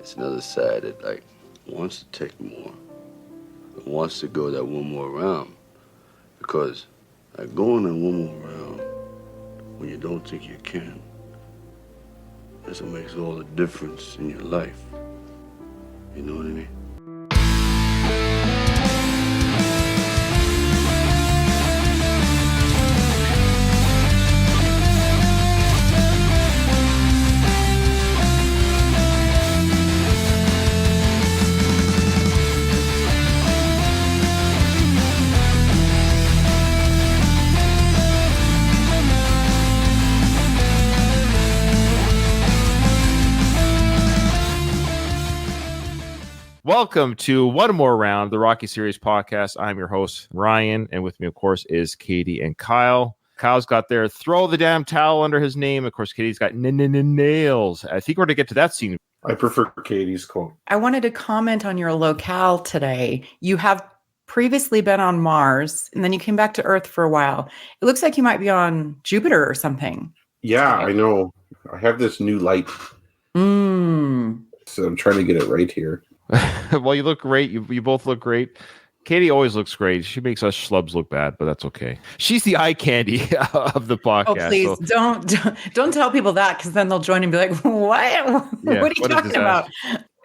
It's another side that like wants to take more, wants to go that one more round, because like going that one more round when you don't think you can, that's what makes all the difference in your life. You know what I mean? Welcome to One More Round, the Rocky Series podcast. I'm your host, Ryan, and with me, of course, is Katie and Kyle. Kyle's got their throw the damn towel under his name. Of course, Katie's got nails. I think we're going to get to that scene. I prefer Katie's quote. I wanted to comment on your locale today. You have previously been on Mars, and then you came back to Earth for a while. It looks like you might be on Jupiter or something. Yeah, I know. I have this new light. So I'm trying to get it right here. Well, you look great. You both look great. Katie always looks great. She makes us schlubs look bad, but that's okay. She's the eye candy of the podcast. Oh, please don't tell people that, because then they'll join and be like, "What? Yeah, what are you talking about?"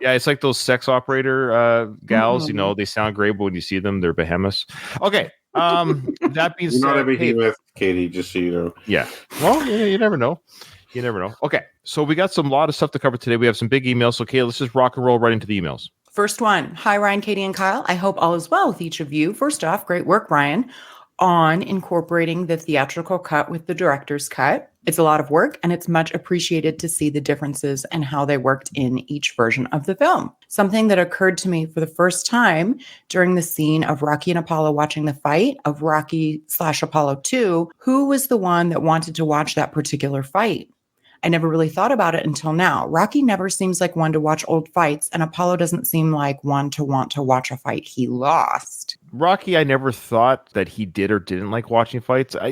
Yeah, it's like those sex operator gals. You know, they sound great, but when you see them, they're behemoths. Okay. That being said, you're not a behemoth, Katie. Just so you know. Yeah. Well, you never know. You never know. Okay, so we got lot of stuff to cover today. We have some big emails. So, Kayla, let's just rock and roll right into the emails. First one. Hi, Ryan, Katie, and Kyle. I hope all is well with each of you. First off, great work, Ryan, on incorporating the theatrical cut with the director's cut. It's a lot of work, and it's much appreciated to see the differences and how they worked in each version of the film. Something that occurred to me for the first time during the scene of Rocky and Apollo watching the fight of Rocky/Apollo 2, who was the one that wanted to watch that particular fight? I never really thought about it until now. Rocky never seems like one to watch old fights, and Apollo doesn't seem like one to want to watch a fight he lost. Rocky, I never thought that he did or didn't like watching fights. I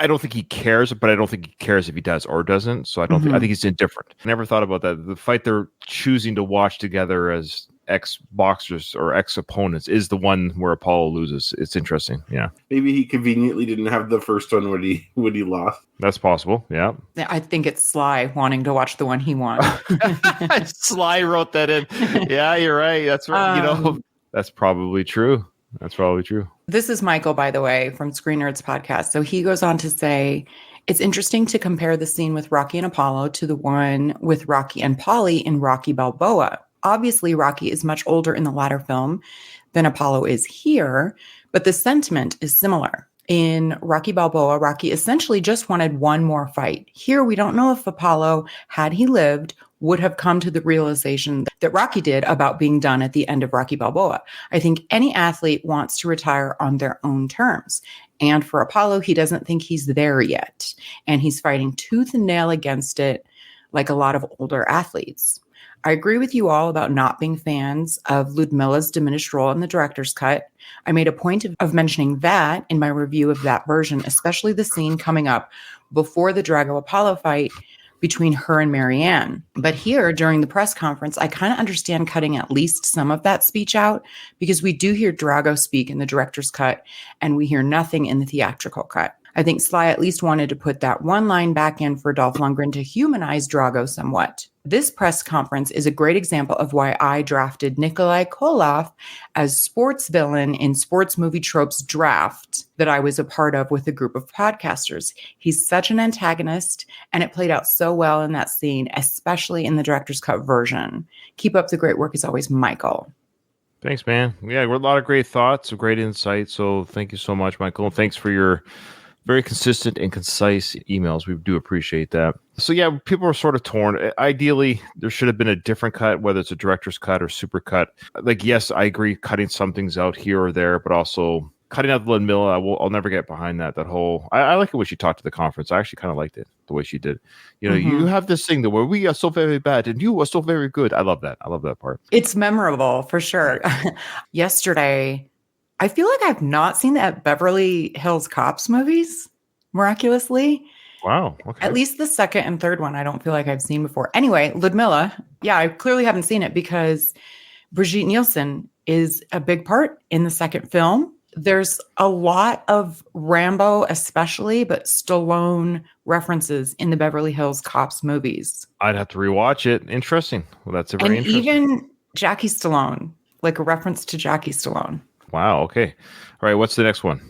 don't think he cares, but I don't think he cares if he does or doesn't. So I think he's indifferent. I never thought about that. The fight they're choosing to watch together as ex-boxers or ex-opponents is the one where Apollo loses. It's interesting. Yeah. Maybe he conveniently didn't have the first one when he lost. That's possible. Yeah. I think it's Sly wanting to watch the one he won. Sly wrote that in. Yeah, you're right. That's right. That's probably true. This is Michael, by the way, from Screen Nerds Podcast. So he goes on to say, it's interesting to compare the scene with Rocky and Apollo to the one with Rocky and Polly in Rocky Balboa. Obviously, Rocky is much older in the latter film than Apollo is here, but the sentiment is similar. In Rocky Balboa, Rocky essentially just wanted one more fight. Here, we don't know if Apollo, had he lived, would have come to the realization that Rocky did about being done at the end of Rocky Balboa. I think any athlete wants to retire on their own terms. And for Apollo, he doesn't think he's there yet. And he's fighting tooth and nail against it like a lot of older athletes. I agree with you all about not being fans of Ludmilla's diminished role in the director's cut. I made a point of mentioning that in my review of that version, especially the scene coming up before the Drago Apollo fight between her and Marianne. But here, during the press conference, I kind of understand cutting at least some of that speech out, because we do hear Drago speak in the director's cut, and we hear nothing in the theatrical cut. I think Sly at least wanted to put that one line back in for Dolph Lundgren to humanize Drago somewhat. This press conference is a great example of why I drafted Nikolai Koloff as sports villain in Sports Movie Tropes draft that I was a part of with a group of podcasters. He's such an antagonist, and it played out so well in that scene, especially in the director's cut version. Keep up the great work as always, Michael. Thanks, man. Yeah, we're a lot of great thoughts, a great insight. So thank you so much, Michael. And thanks for your very consistent and concise emails. We do appreciate that. So yeah, people are sort of torn. Ideally, there should have been a different cut, whether it's a director's cut or super cut. Like, yes, I agree, cutting some things out here or there, but also cutting out the Ludmilla, I'll never get behind that. That whole, I like it when she talked to the conference. I actually kind of liked it, the way she did. You know, you have this thing that where we are so very bad and you are so very good. I love that. I love that part. It's memorable for sure. Yesterday, I feel like I've not seen that Beverly Hills Cops movies, miraculously. Wow. Okay. At least the second and third one, I don't feel like I've seen before. Anyway, Ludmilla, Yeah, I clearly haven't seen it because Brigitte Nielsen is a big part in the second film. There's a lot of Rambo, especially, but Stallone references in the Beverly Hills Cops movies. I'd have to rewatch it. Interesting. Well, that's a very And interesting. even Jackie Stallone, like a reference to Jackie Stallone. Wow. Okay. All right. What's the next one?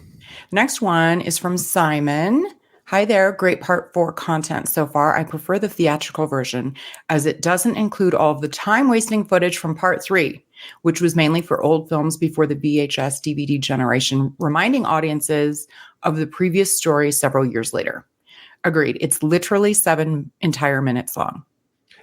Next one is from Simon. Hi there. Great part 4 content so far. I prefer the theatrical version as it doesn't include all of the time wasting footage from part 3, which was mainly for old films before the VHS DVD generation, reminding audiences of the previous story several years later. Agreed. It's literally 7 entire minutes long.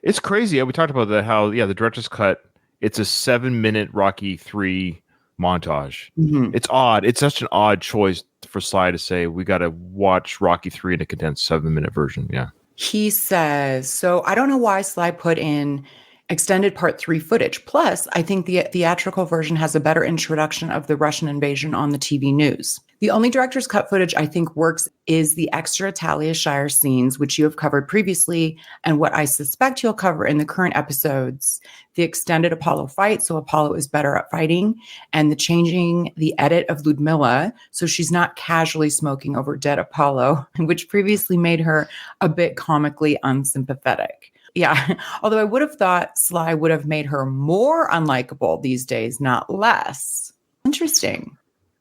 It's crazy. We talked about that. How the director's cut. It's a 7-minute Rocky 3 montage. Mm-hmm. It's odd. It's such an odd choice for Sly to say we got to watch Rocky 3 in a condensed 7-minute version. Yeah. He says, so I don't know why Sly put in extended part 3 footage. Plus, I think the theatrical version has a better introduction of the Russian invasion on the TV news. The only director's cut footage I think works is the extra Talia Shire scenes, which you have covered previously, and what I suspect you'll cover in the current episodes, the extended Apollo fight, so Apollo is better at fighting, and the changing the edit of Ludmilla, so she's not casually smoking over dead Apollo, which previously made her a bit comically unsympathetic. Yeah, although I would have thought Sly would have made her more unlikable these days, not less. Interesting.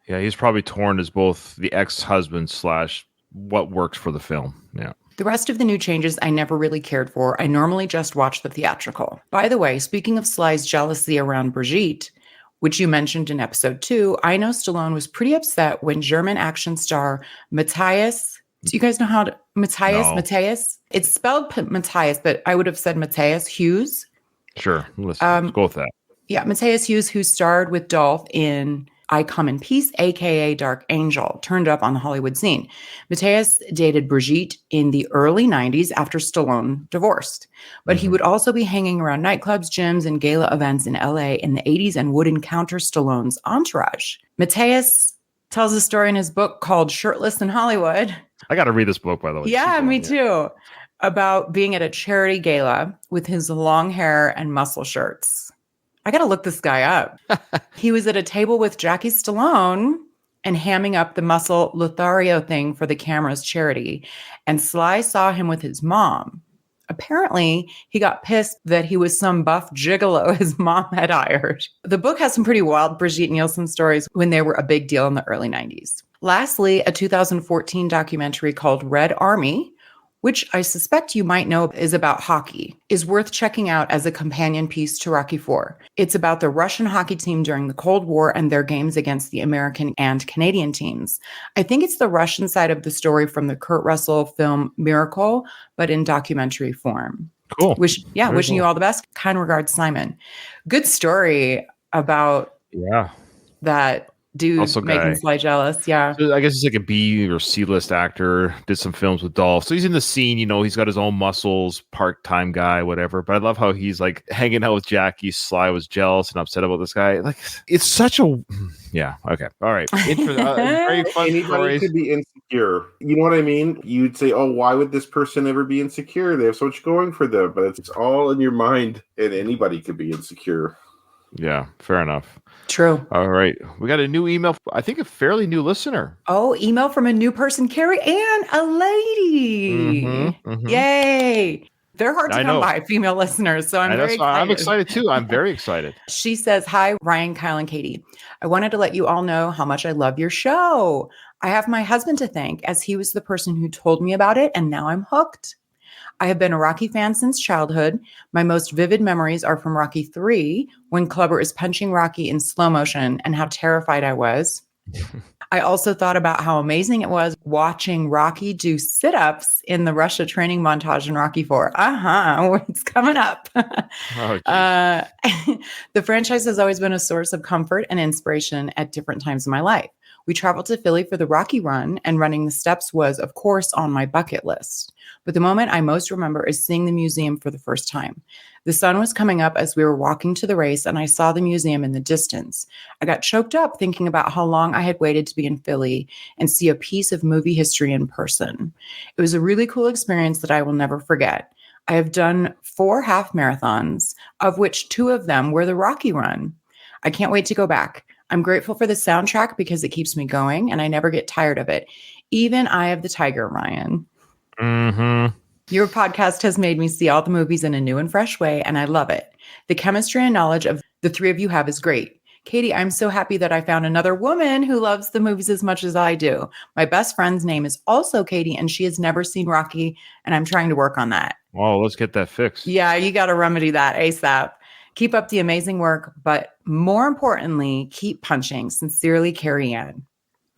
Yeah, he's probably torn as both the ex-husband / what works for the film. Yeah. The rest of the new changes I never really cared for. I normally just watch the theatrical. By the way, speaking of Sly's jealousy around Brigitte, which you mentioned in episode 2, I know Stallone was pretty upset when German action star Matthias, do you guys know how to, Matthias? It's spelled Matthias, but I would have said Matthias Hughes. Sure. Let's go with that. Yeah, Matthias Hughes, who starred with Dolph in I Come in Peace, aka Dark Angel, turned up on the Hollywood scene. Matthias dated Brigitte in the early 90s after Stallone divorced. But he would also be hanging around nightclubs, gyms, and gala events in LA in the 80s and would encounter Stallone's entourage. Matthias tells a story in his book called Shirtless in Hollywood. I got to read this book, by the way. Yeah, me too. About being at a charity gala with his long hair and muscle shirts. I got to look this guy up. He was at a table with Jackie Stallone and hamming up the muscle Lothario thing for the camera's charity. And Sly saw him with his mom. Apparently, he got pissed that he was some buff gigolo his mom had hired. The book has some pretty wild Brigitte Nielsen stories when they were a big deal in the early 90s. Lastly, a 2014 documentary called Red Army, which I suspect you might know is about hockey, is worth checking out as a companion piece to Rocky IV. It's about the Russian hockey team during the Cold War and their games against the American and Canadian teams. I think it's the Russian side of the story from the Kurt Russell film Miracle, but in documentary form. Cool. Wishing you all the best. Kind regards, Simon. Good story about that dude also making Sly jealous. Yeah. So I guess he's like a B or C list actor, did some films with Dolph. So he's in the scene, he's got his own muscles, part-time guy, whatever. But I love how he's like hanging out with Jackie. Sly was jealous and upset about this guy. Like, it's such a, yeah. Okay. All right. Very fun Anybody stories. could be insecure. You know what I mean? You'd say, oh, why would this person ever be insecure? They have so much going for them, but it's all in your mind and anybody could be insecure. Yeah. Fair enough. True. All right. We got a new email. I think a fairly new listener. Oh, email from a new person, Carrie Ann, a lady. Yay. They're hard to come by, female listeners. So I'm very excited. I'm excited too. I'm very excited. She says, hi, Ryan, Kyle, and Katie. I wanted to let you all know how much I love your show. I have my husband to thank as he was the person who told me about it. And now I'm hooked. I have been a Rocky fan since childhood. My most vivid memories are from Rocky 3, when Clubber is punching Rocky in slow motion and how terrified I was. I also thought about how amazing it was watching Rocky do sit-ups in the Russia training montage in Rocky 4. It's coming up. The franchise has always been a source of comfort and inspiration at different times in my life. We traveled to Philly for the Rocky run, and running the steps was, of course, on my bucket list. But the moment I most remember is seeing the museum for the first time. The sun was coming up as we were walking to the race, and I saw the museum in the distance. I got choked up thinking about how long I had waited to be in Philly and see a piece of movie history in person. It was a really cool experience that I will never forget. I have done 4 half marathons, of which 2 of them were the Rocky Run. I can't wait to go back. I'm grateful for the soundtrack because it keeps me going and I never get tired of it. Even Eye of the Tiger, Ryan. Mm-hmm. Your podcast has made me see all the movies in a new and fresh way, and I love it. The chemistry and knowledge of the 3 of you have is great. Katie, I'm so happy that I found another woman who loves the movies as much as I do. My best friend's name is also Katie, and she has never seen Rocky, and I'm trying to work on that. Well, let's get that fixed. Yeah, you got to remedy that ASAP. Keep up the amazing work, but more importantly, keep punching. Sincerely, Carrie Ann.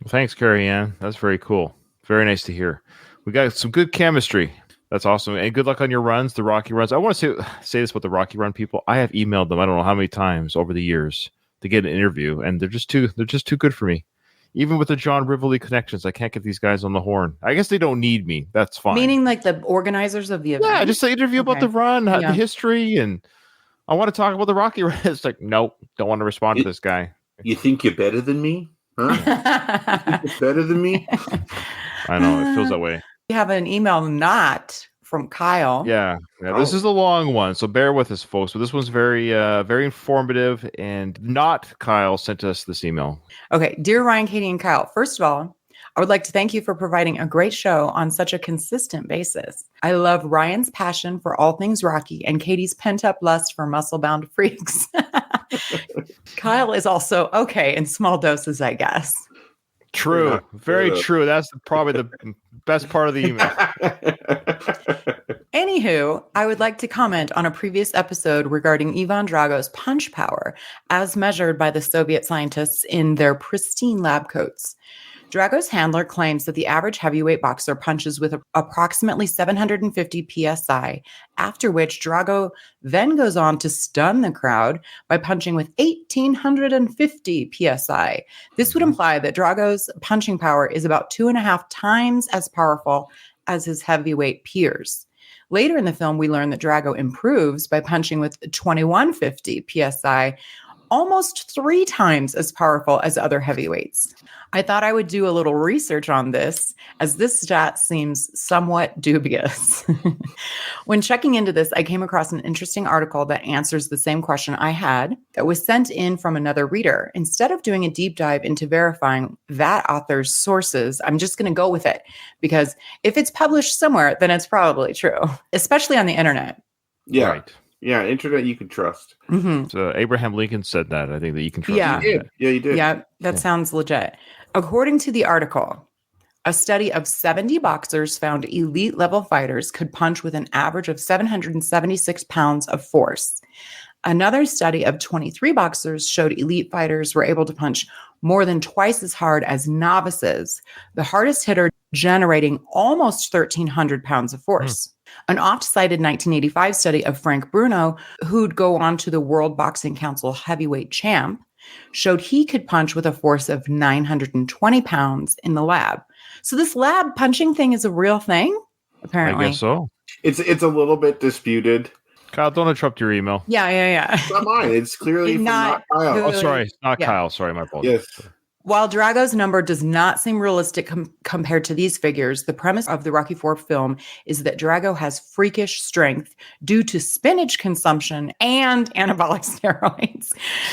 Thanks, Carrie Ann. That's very cool. Very nice to hear. We got some good chemistry. That's awesome. And good luck on your runs, the Rocky runs. I want to say this about the Rocky Run people. I have emailed them, I don't know how many times over the years to get an interview, and they're just too good for me. Even with the John Rivoli connections, I can't get these guys on the horn. I guess they don't need me. That's fine. Meaning like the organizers of the event? Yeah, just an interview about the run, Yeah. the history, and I want to talk about the Rocky Run. It's like, nope, don't want to respond to this guy. You think you're better than me? Huh? You think you're better than me? I know, it feels that way. We have an email not from Kyle. Yeah, this is a long one, so bear with us, folks. But this one's very, very informative, and not Kyle sent us this email. Okay, dear Ryan, Katie, and Kyle. First of all, I would like to thank you for providing a great show on such a consistent basis. I love Ryan's passion for all things Rocky and Katie's pent-up lust for muscle-bound freaks. Kyle is also okay in small doses, I guess. True, very true. That's probably the best part of the email. Anywho, I would like to comment on a previous episode regarding Ivan Drago's punch power as measured by the Soviet scientists in their pristine lab coats. Drago's handler claims that the average heavyweight boxer punches with approximately 750 psi, after which Drago then goes on to stun the crowd by punching with 1850 psi. This would imply that Drago's punching power is about 2.5 times as powerful as his heavyweight peers. Later in the film, we learn that Drago improves by punching with 2150 psi, almost 3 times as powerful as other heavyweights. I thought I would do a little research on this, as this stat seems somewhat dubious. When checking into this, I came across an interesting article that answers the same question I had that was sent in from another reader. Instead of doing a deep dive into verifying that author's sources, I'm just going to go with it, because if it's published somewhere, then it's probably true, especially on the internet. Yeah. Right. Yeah, internet you can trust. Mm-hmm. So Abraham Lincoln said that. I think that you can trust. Yeah. You did. Yeah, you did. Yeah, that sounds legit. According to the article, a study of 70 boxers found elite level fighters could punch with an average of 776 pounds of force. Another study of 23 boxers showed elite fighters were able to punch more than twice as hard as novices, the hardest hitter generating almost 1,300 pounds of force. An oft-cited 1985 study of Frank Bruno, who'd go on to the World Boxing Council heavyweight champ, showed he could punch with a force of 920 pounds in the lab. So this lab punching thing is a real thing, apparently. I guess so. It's a little bit disputed. Kyle, don't interrupt your email. Yeah. It's not mine. It's clearly from not Kyle. Oh, sorry. It's not Yeah. Kyle. Sorry, my apologies. Yes. While Drago's number does not seem realistic compared to these figures, the premise of the Rocky IV film is that Drago has freakish strength due to spinach consumption and anabolic steroids.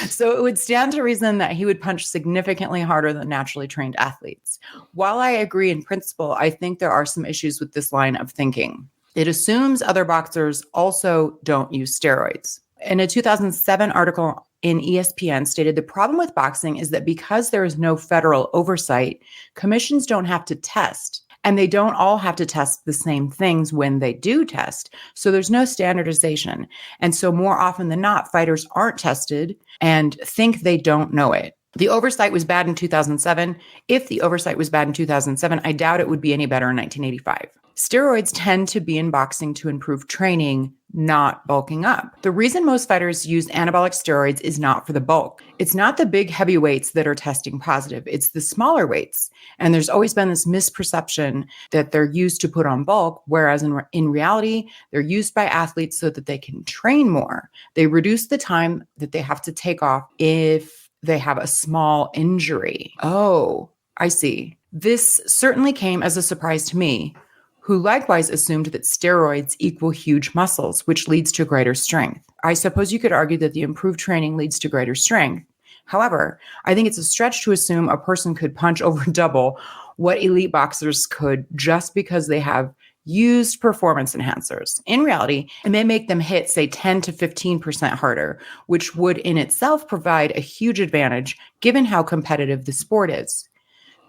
So it would stand to reason that he would punch significantly harder than naturally trained athletes. While I agree in principle, I think there are some issues with this line of thinking. It assumes other boxers also don't use steroids. In a 2007 article in ESPN stated the problem with boxing is that because there is no federal oversight, commissions don't have to test, and they don't all have to test the same things when they do test. So there's no standardization. And so more often than not, fighters aren't tested and think they don't know it. The oversight was bad in 2007. If the oversight was bad in 2007, I doubt it would be any better in 1985. Steroids tend to be in boxing to improve training, not bulking up. The reason most fighters use anabolic steroids is not for the bulk. It's not the big heavyweights that are testing positive. It's the smaller weights. And there's always been this misperception that they're used to put on bulk, whereas in reality, they're used by athletes so that they can train more. They reduce the time that they have to take off if they have a small injury. Oh, I see. This certainly came as a surprise to me. who likewise assumed that steroids equal huge muscles, which leads to greater strength. I suppose you could argue that the improved training leads to greater strength. However, I think it's a stretch to assume a person could punch over double what elite boxers could just because they have used performance enhancers. In reality, it may make them hit, say, 10 to 15% harder, which would in itself provide a huge advantage given how competitive the sport is.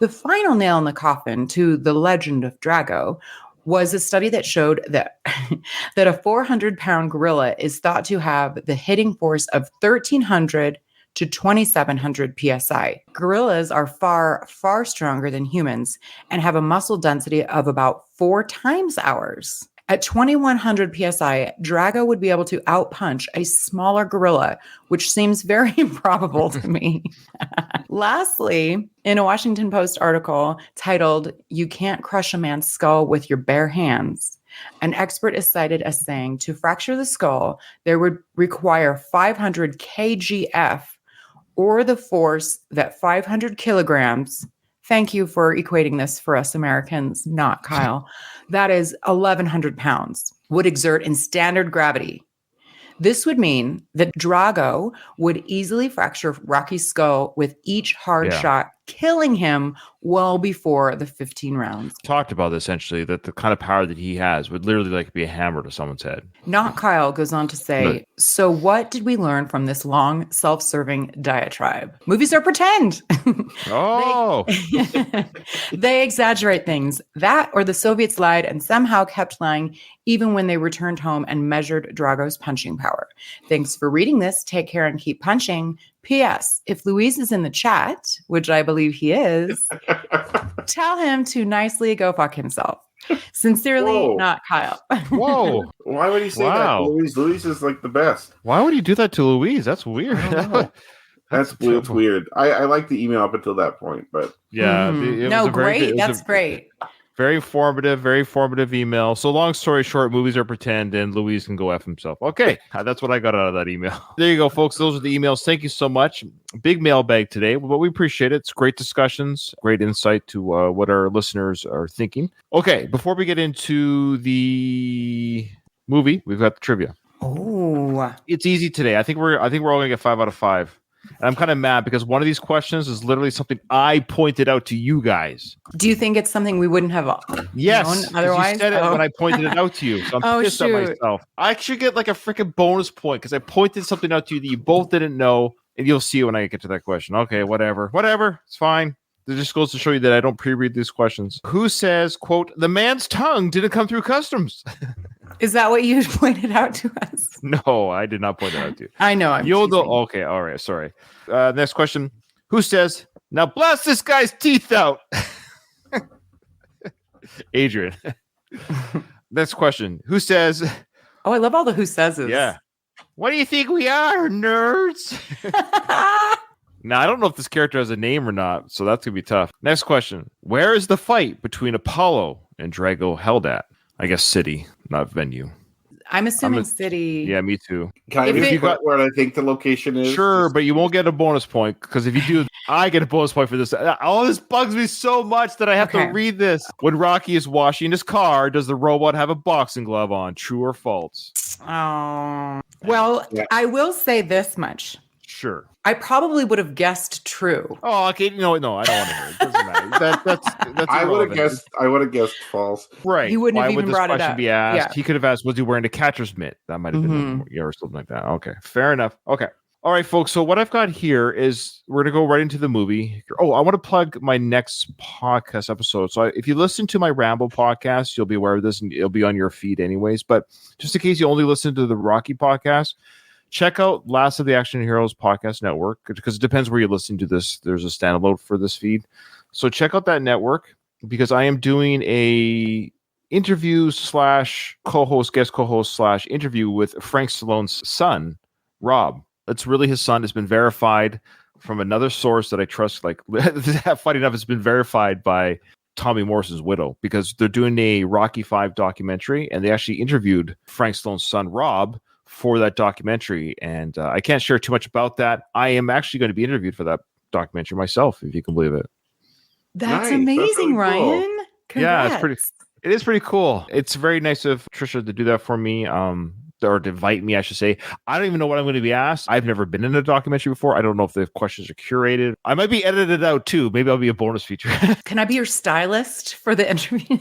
The final nail in the coffin to the legend of Drago was a study that showed that, that a 400-pound gorilla is thought to have the hitting force of 1,300 to 2,700 psi. Gorillas are far, far stronger than humans and have a muscle density of about 4 times ours. At 2,100 psi, Drago would be able to outpunch a smaller gorilla, which seems very improbable to me. Lastly, in a Washington Post article titled, "You Can't Crush a Man's Skull with Your Bare Hands," an expert is cited as saying to fracture the skull, there would require 500 kgf, or the force that 500 kilograms, thank you for equating this for us Americans, not Kyle, that is 1,100 pounds, would exert in standard gravity. This would mean that Drago would easily fracture Rocky's skull with each hard shot, killing him well before the 15 rounds. Talked about essentially that the kind of power that he has would literally like be a hammer to someone's head. Not Kyle goes on to say, so what did we learn from this long, self-serving diatribe? Movies are pretend. Oh, They exaggerate things. That or the Soviets lied and somehow kept lying even when they returned home and measured Drago's punching power. Thanks for reading this. Take care and keep punching. P.S. If Luis is in the chat, which I believe he is, tell him to nicely go fuck himself. Sincerely, Whoa. not Kyle. whoa. Why would he say Wow. that? Luis is like the best. Why would he do that to Louise? That's weird. That's weird. I like the email up until that point, but Yeah. Mhm. it No, was a very great. good- it was That's a great. Very informative email. So long story short, movies are pretend and Louise can go F himself. Okay. That's what I got out of that email. There you go, folks. Those are the emails. Thank you so much. Big mailbag today, but we appreciate it. It's great discussions, great insight to what our listeners are thinking. Okay. Before we get into the movie, we've got the trivia. Oh, It's easy today. I think we're all gonna get 5 out of 5. And I'm kind of mad because one of these questions is literally something I pointed out to you guys. do you think it's something we wouldn't have Yes, known 'cause otherwise? you said it when I pointed it out to you. So I'm Oh, pissed at shoot. myself. I should get like a freaking bonus point because I pointed something out to you that you both didn't know, and you'll see when I get to that question. Okay, whatever. It's fine. It just goes to show you that I don't pre-read these questions. Who says, quote, the man's tongue didn't come through customs? Is that what you pointed out to us? No, I did not point that out to you. I know. I'm You'll teasing. okay, all right, sorry. Next question. Who says, now blast this guy's teeth out? Adrian. Next question. Who says, Oh, I love all the who says it. yeah. What do you think we are, nerds? Now, I don't know if this character has a name or not, so that's going to be tough. Next question. Where is the fight between Apollo and Drago held at? I guess city, not venue. I'm assuming city. Yeah, me too. can I If just it- put where I think the location is? Sure, but you won't get a bonus point because if you do, I get a bonus point for this. All this bugs me so much that I have Okay. to read this. When Rocky is washing his car, does the robot have a boxing glove on? True or false? Oh. Well, Yeah. I will say this much. Sure. I probably would have guessed true. Oh, okay. No, I don't want to hear it. Doesn't matter. That's I would have irrelevant. guessed. I would have guessed false. Right. He wouldn't Why have would even this brought it question up. be asked? Yeah. He could have asked, was he wearing a catcher's mitt? That might have been, or something like that. Okay. Fair enough. Okay. All right, folks. So what I've got here is we're going to go right into the movie. Oh, I want to plug my next podcast episode. So if you listen to my Rambo podcast, you'll be aware of this and it'll be on your feed anyways. But just in case you only listen to the Rocky podcast, check out Last of the Action Heroes podcast network because it depends where you're listening to this. There's a standalone for this feed. So check out that network because I am doing a interview / co-host, guest co-host / interview with Frank Stallone's son, Rob. It's really his son. It's been verified from another source that I trust. Like, funny enough, it's been verified by Tommy Morrison's widow because they're doing a Rocky V documentary and they actually interviewed Frank Stallone's son, Rob, for that documentary. And I can't share too much about that. I am actually going to be interviewed for that documentary myself, if you can believe it. That's Nice. That's amazing, really cool. Ryan. Yeah, Congrats. It is pretty cool. It's very nice of Trisha to do that for me. Or to invite me, I should say. I don't even know what I'm going to be asked. I've never been in a documentary before. I don't know if the questions are curated. I might be edited out too. Maybe I'll be a bonus feature. Can I be your stylist for the interview?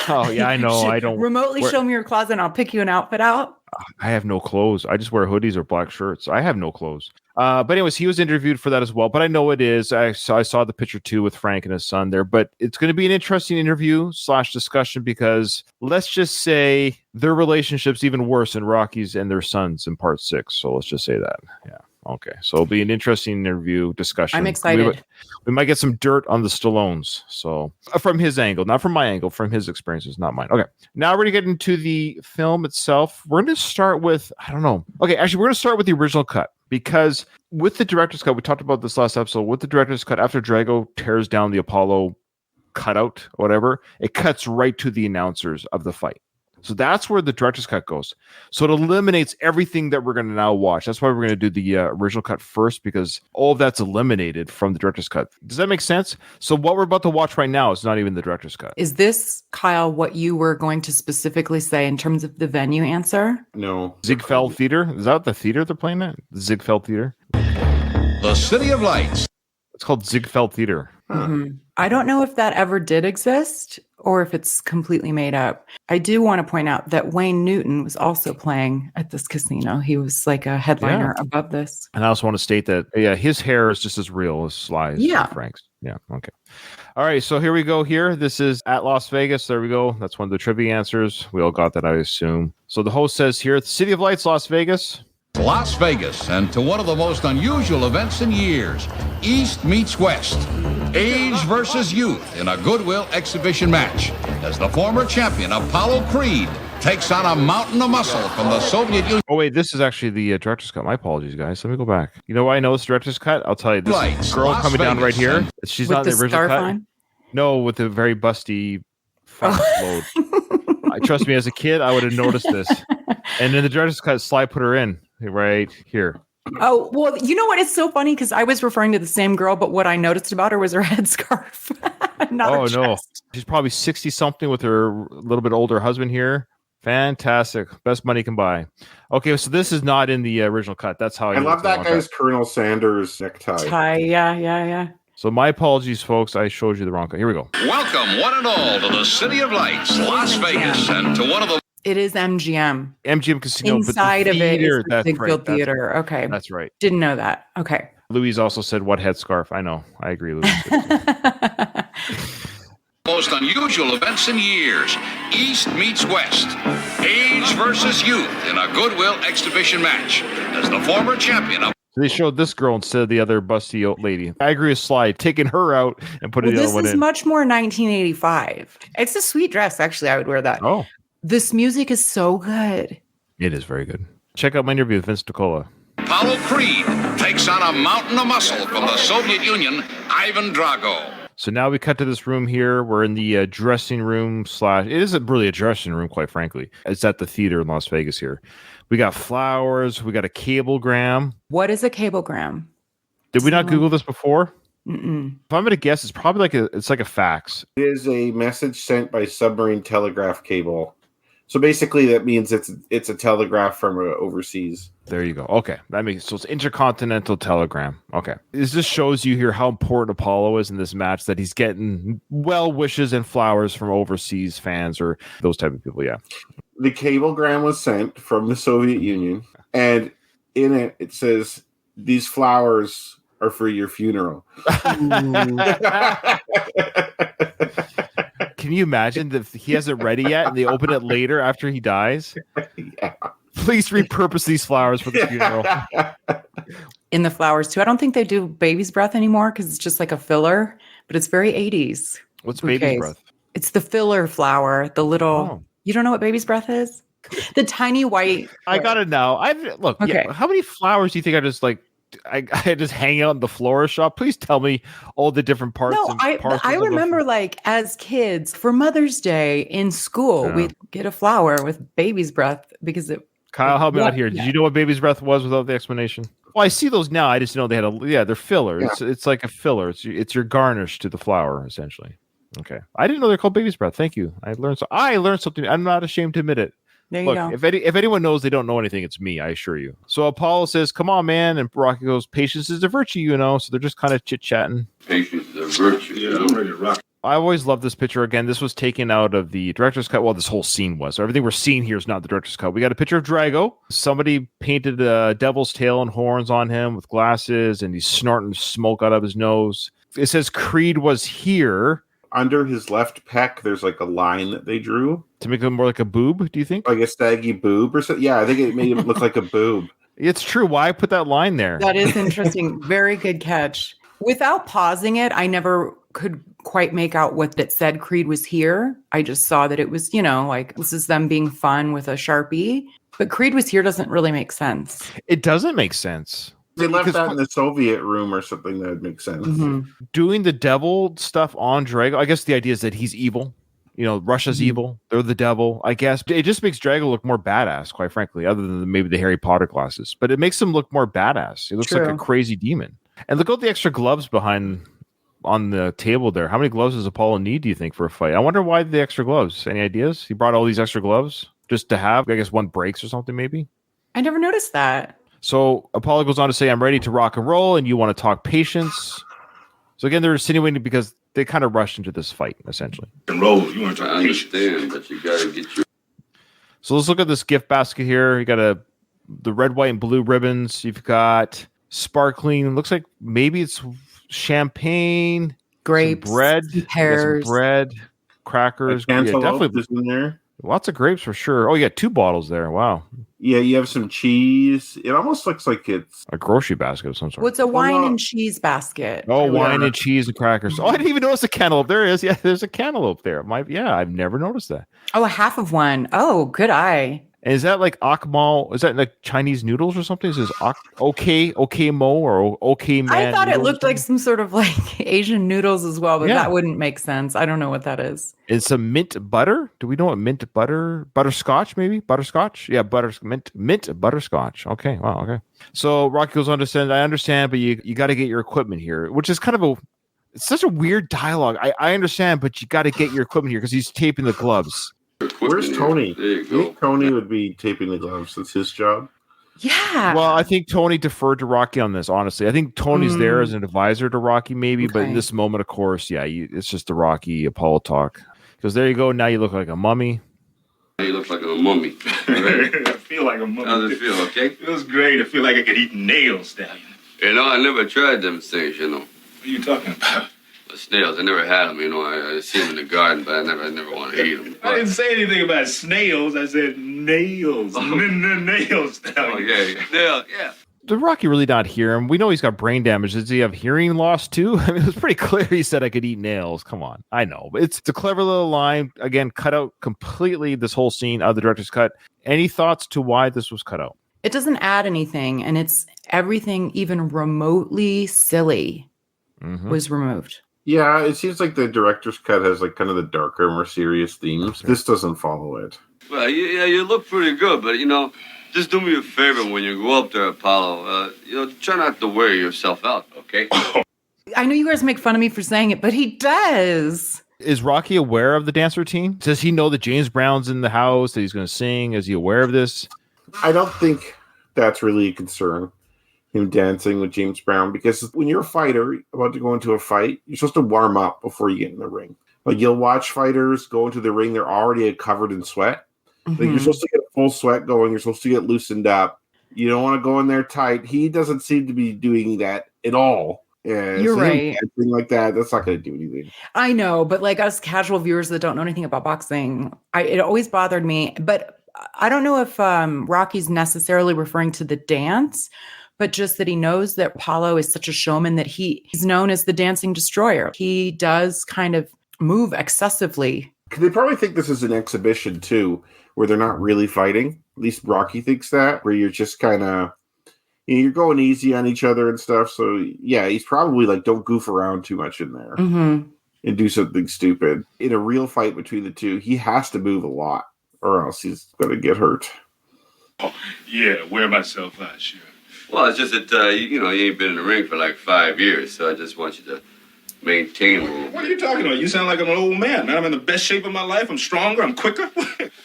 Oh, yeah, I know. I don't remotely show me your closet and I'll pick you an outfit out. I have no clothes. I just wear hoodies or black shirts. I have no clothes. But anyways, he was interviewed for that as well. But I know it is. I saw the picture too with Frank and his son there. But it's going to be an interesting interview / discussion because let's just say their relationship's even worse than Rocky's and their sons in part 6. So let's just say that. Yeah. Okay. So it'll be an interesting interview discussion. I'm excited. We might get some dirt on the Stallones. So from his angle, not from my angle, from his experiences, not mine. Okay. Now we're going to get into the film itself. We're going to start with, I don't know. Okay. Actually, we're going to start with the original cut because with the director's cut, we talked about this last episode, with the director's cut, after Drago tears down the Apollo cutout, or whatever, it cuts right to the announcers of the fight. So that's where the director's cut goes. So it eliminates everything that we're going to now watch. That's why we're going to do the original cut first, because all of that's eliminated from the director's cut. Does that make sense? So what we're about to watch right now is not even the director's cut. Is this, Kyle, what you were going to specifically say in terms of the venue answer? No. Ziegfeld Theater? Is that the theater they're playing at? The Ziegfeld Theater? The City of Lights. It's called Ziegfeld Theater. Mm-hmm. I don't know if that ever did exist or if it's completely made up. I do want to point out that Wayne Newton was also playing at this casino. He was like a headliner above this. And I also want to state that, his hair is just as real as Sly's and Frank's. Yeah, okay. All right, so here we go here. This is at Las Vegas. There we go. That's one of the trivia answers. We all got that, I assume. So the host says here, the City of Lights, Las Vegas. Las Vegas, and to one of the most unusual events in years, East meets West. Age versus youth in a goodwill exhibition match as the former champion Apollo Creed takes on a mountain of muscle from the Soviet Union. Oh, wait, this is actually the director's cut. My apologies, guys. Let me go back. You know why I know it's director's cut? I'll tell you. This Lights, girl Las coming down Vegas, right here, and she's with not in the original cut. Starfine? No, with the very busty front load. Trust me, as a kid, I would have noticed this. And then the director's cut, Sly put her in right here. Oh, well, you know what? It's so funny because I was referring to the same girl, but what I noticed about her was her headscarf. Not her No. chest. She's probably 60-something with her little bit older husband here. Fantastic. Best money can buy. Okay, so this is not in the original cut. That's how I love that guy's Colonel Sanders necktie. Yeah. So my apologies, folks. I showed you the wrong cut. Here we go. Welcome, one and all, to the City of Lights, Las Vegas, and to one of the... It is MGM. MGM Casino. Inside but the theater, of it is the Ziegfeld Theater. Okay. That's right. Didn't know that. Okay. Louise also said, what headscarf? I know. I agree, Louise. most unusual events in years. East meets West. Age versus youth in a goodwill exhibition match. As the former champion of... They showed this girl instead of the other busty old lady. I agree with Sly, taking her out and putting the other one in. This is much more 1985. It's a sweet dress. Actually, I would wear that. Oh. This music is so good. It is very good. Check out my interview with Vince DiCola. Apollo Creed takes on a mountain of muscle from the Soviet Union, Ivan Drago. So now we cut to this room here. We're in the dressing room / it isn't really a dressing room, quite frankly. It's at the theater in Las Vegas here. We got flowers. We got a cablegram. What is a cablegram? Did we not Google this before? Mm-mm. If I'm going to guess, it's probably like a fax. It is a message sent by submarine telegraph cable. So basically, that means it's a telegraph from overseas. There you go. Okay, that makes so it's intercontinental telegram. Okay, this just shows you here how important Apollo is in this match. That he's getting well wishes and flowers from overseas fans or those type of people. Yeah, the cablegram was sent from the Soviet Union, and in it says, "These flowers are for your funeral." Can you imagine that he hasn't ready yet and they open it later after he dies? Yeah. Please repurpose these flowers for the funeral. In the flowers, too. I don't think they do baby's breath anymore because it's just like a filler, but it's very 80s. What's baby's breath? It's the filler flower, the little... Oh. You don't know what baby's breath is? The tiny white... I got it now. Look, okay. Yeah, how many flowers do you think I just like... I just hang out in the florist shop. Please tell me all the different parts. No, I remember like as kids for Mother's Day in school, we'd get a flower with baby's breath because it. Kyle, help me out here. Did you know what baby's breath was without the explanation? Well, I see those now. I just know they had they're filler. Yeah. It's like a filler. It's your garnish to the flower, essentially. Okay. I didn't know they're called baby's breath. Thank you. I learned something. I'm not ashamed to admit it. There you Look, go. if anyone knows they don't know anything, it's me, I assure you. So Apollo says, come on, man. And Rocky goes, patience is a virtue, you know. So they're just kind of chit-chatting. Patience is a virtue. Yeah, I'm ready to rock. I always love this picture. Again, this was taken out of the director's cut. Well, this whole scene was. So everything we're seeing here is not the director's cut. We got a picture of Drago. Somebody painted a devil's tail and horns on him with glasses, and he's snorting smoke out of his nose. It says Creed was here. Under his left pec, there's like a line that they drew. To make him more like a boob, do you think? Like a saggy boob or something. Yeah, I think it made him look like a boob. It's true. Why put that line there? That is interesting. Very good catch. Without pausing it, I never could quite make out what that said Creed was here. I just saw that it was, like this is them being fun with a Sharpie. But Creed was here doesn't really make sense. It doesn't make sense. They left that in the Soviet room or something that would make sense. Mm-hmm. Doing the devil stuff on Drago, I guess the idea is that he's evil. Russia's evil. They're the devil, I guess. It just makes Drago look more badass, quite frankly, other than maybe the Harry Potter glasses. But it makes him look more badass. He looks like a crazy demon. And look at the extra gloves behind on the table there. How many gloves does Apollo need, do you think, for a fight? I wonder why the extra gloves. Any ideas? He brought all these extra gloves just to have, I guess, one breaks or something, maybe? I never noticed that. So Apollo goes on to say, I'm ready to rock and roll, and you want to talk patience. So again, they're insinuating because they kind of rushed into this fight, essentially. And roll, you want to talk patience, but you got to get your... So let's look at this gift basket here. You got the red, white, and blue ribbons. You've got sparkling. Looks like maybe it's champagne, grapes, bread, pears, bread, crackers. Yeah, definitely in there. Lots of grapes for sure. Oh, you got 2 bottles there. Wow. Yeah, you have some cheese. It almost looks like it's a grocery basket of some sort. What's a wine and cheese basket? Oh, wine and cheese and crackers. Oh, I didn't even notice a cantaloupe. There it is. Yeah, there's a cantaloupe there. I've never noticed that. Oh, a half of one. Oh, good eye. And is that like akmal? Is that like Chinese noodles or something? Is this okay mo or okay man? I thought it looked like some sort of like Asian noodles as well, but that wouldn't make sense. I don't know what that is. It's some mint butter. Do we know what mint butter? Butterscotch, maybe? Butterscotch? Yeah, mint butterscotch. Okay, wow, okay. So Rocky goes on to say, I understand, but you got to get your equipment here, which is kind of it's such a weird dialogue. I understand, but you got to get your equipment here because he's taping the gloves. Where's Tony? I think Tony would be taping the gloves. That's his job. Yeah. Well, I think Tony deferred to Rocky on this, honestly. I think Tony's there as an advisor to Rocky, maybe. Okay. But in this moment, of course, it's just the Rocky Apollo talk. Because there you go. Now you look like a mummy. You look like a mummy. I feel like a mummy. How does it feel, okay? It feels great. I feel like I could eat nails, Stallion. I never tried them things, What are you talking about? The snails, I never had them, I see them in the garden, but I never want to eat them. I didn't say anything about snails. I said nails. Nails, Stallion. Nails, yeah. Did Rocky really not hear him? We know he's got brain damage. Does he have hearing loss too? I mean, it was pretty clear he said I could eat nails. Come on. I know. But it's a clever little line. Again, cut out completely this whole scene out of the director's cut. Any thoughts to why this was cut out? It doesn't add anything, and it's everything even remotely silly was removed. Yeah, it seems like the director's cut has like kind of the darker, more serious themes. This doesn't follow it. Well, you look pretty good, but just do me a favor when you go up there, Apollo. Try not to wear yourself out, okay? I know you guys make fun of me for saying it, but he does. Is Rocky aware of the dance routine? Does he know that James Brown's in the house, that he's going to sing? Is he aware of this? I don't think that's really a concern. Him dancing with James Brown, because when you're a fighter about to go into a fight, you're supposed to warm up before you get in the ring. Like you'll watch fighters go into the ring, they're already covered in sweat. Like you're supposed to get a full sweat going, you're supposed to get loosened up. You don't want to go in there tight. He doesn't seem to be doing that at all. You're right. Dancing like that's not going to do anything. I know, but like us casual viewers that don't know anything about boxing, it always bothered me. But I don't know if Rocky's necessarily referring to the dance, but just that he knows that Apollo is such a showman that he's known as the dancing destroyer. He does kind of move excessively. They probably think this is an exhibition too, where they're not really fighting. At least Rocky thinks that, where you're just kind of, you're going easy on each other and stuff. So yeah, he's probably like, don't goof around too much in there and do something stupid. In a real fight between the two, he has to move a lot or else he's going to get hurt. Oh, yeah, wear myself out, sure. Well, it's just that, you ain't been in the ring for like 5 years, so I just want you to maintain a little What are bit. you talking about? You sound like I'm an old man. I'm in the best shape of my life. I'm stronger. I'm quicker.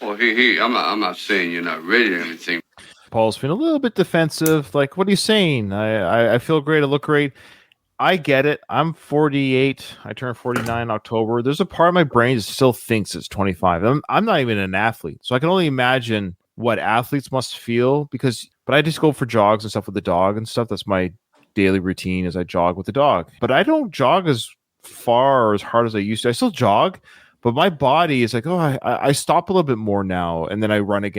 Oh, hey, I'm not saying you're not ready or anything. Paul's feeling a little bit defensive. Like, what are you saying? I feel great. I look great. I get it. I'm 48. I turned 49 in October. There's a part of my brain that still thinks it's 25. I'm not even an athlete. So I can only imagine what athletes must feel but I just go for jogs and stuff with the dog and stuff. That's my daily routine as I jog with the dog. But I don't jog as far or as hard as I used to. I still jog, but my body is like, I stop a little bit more now. And then I run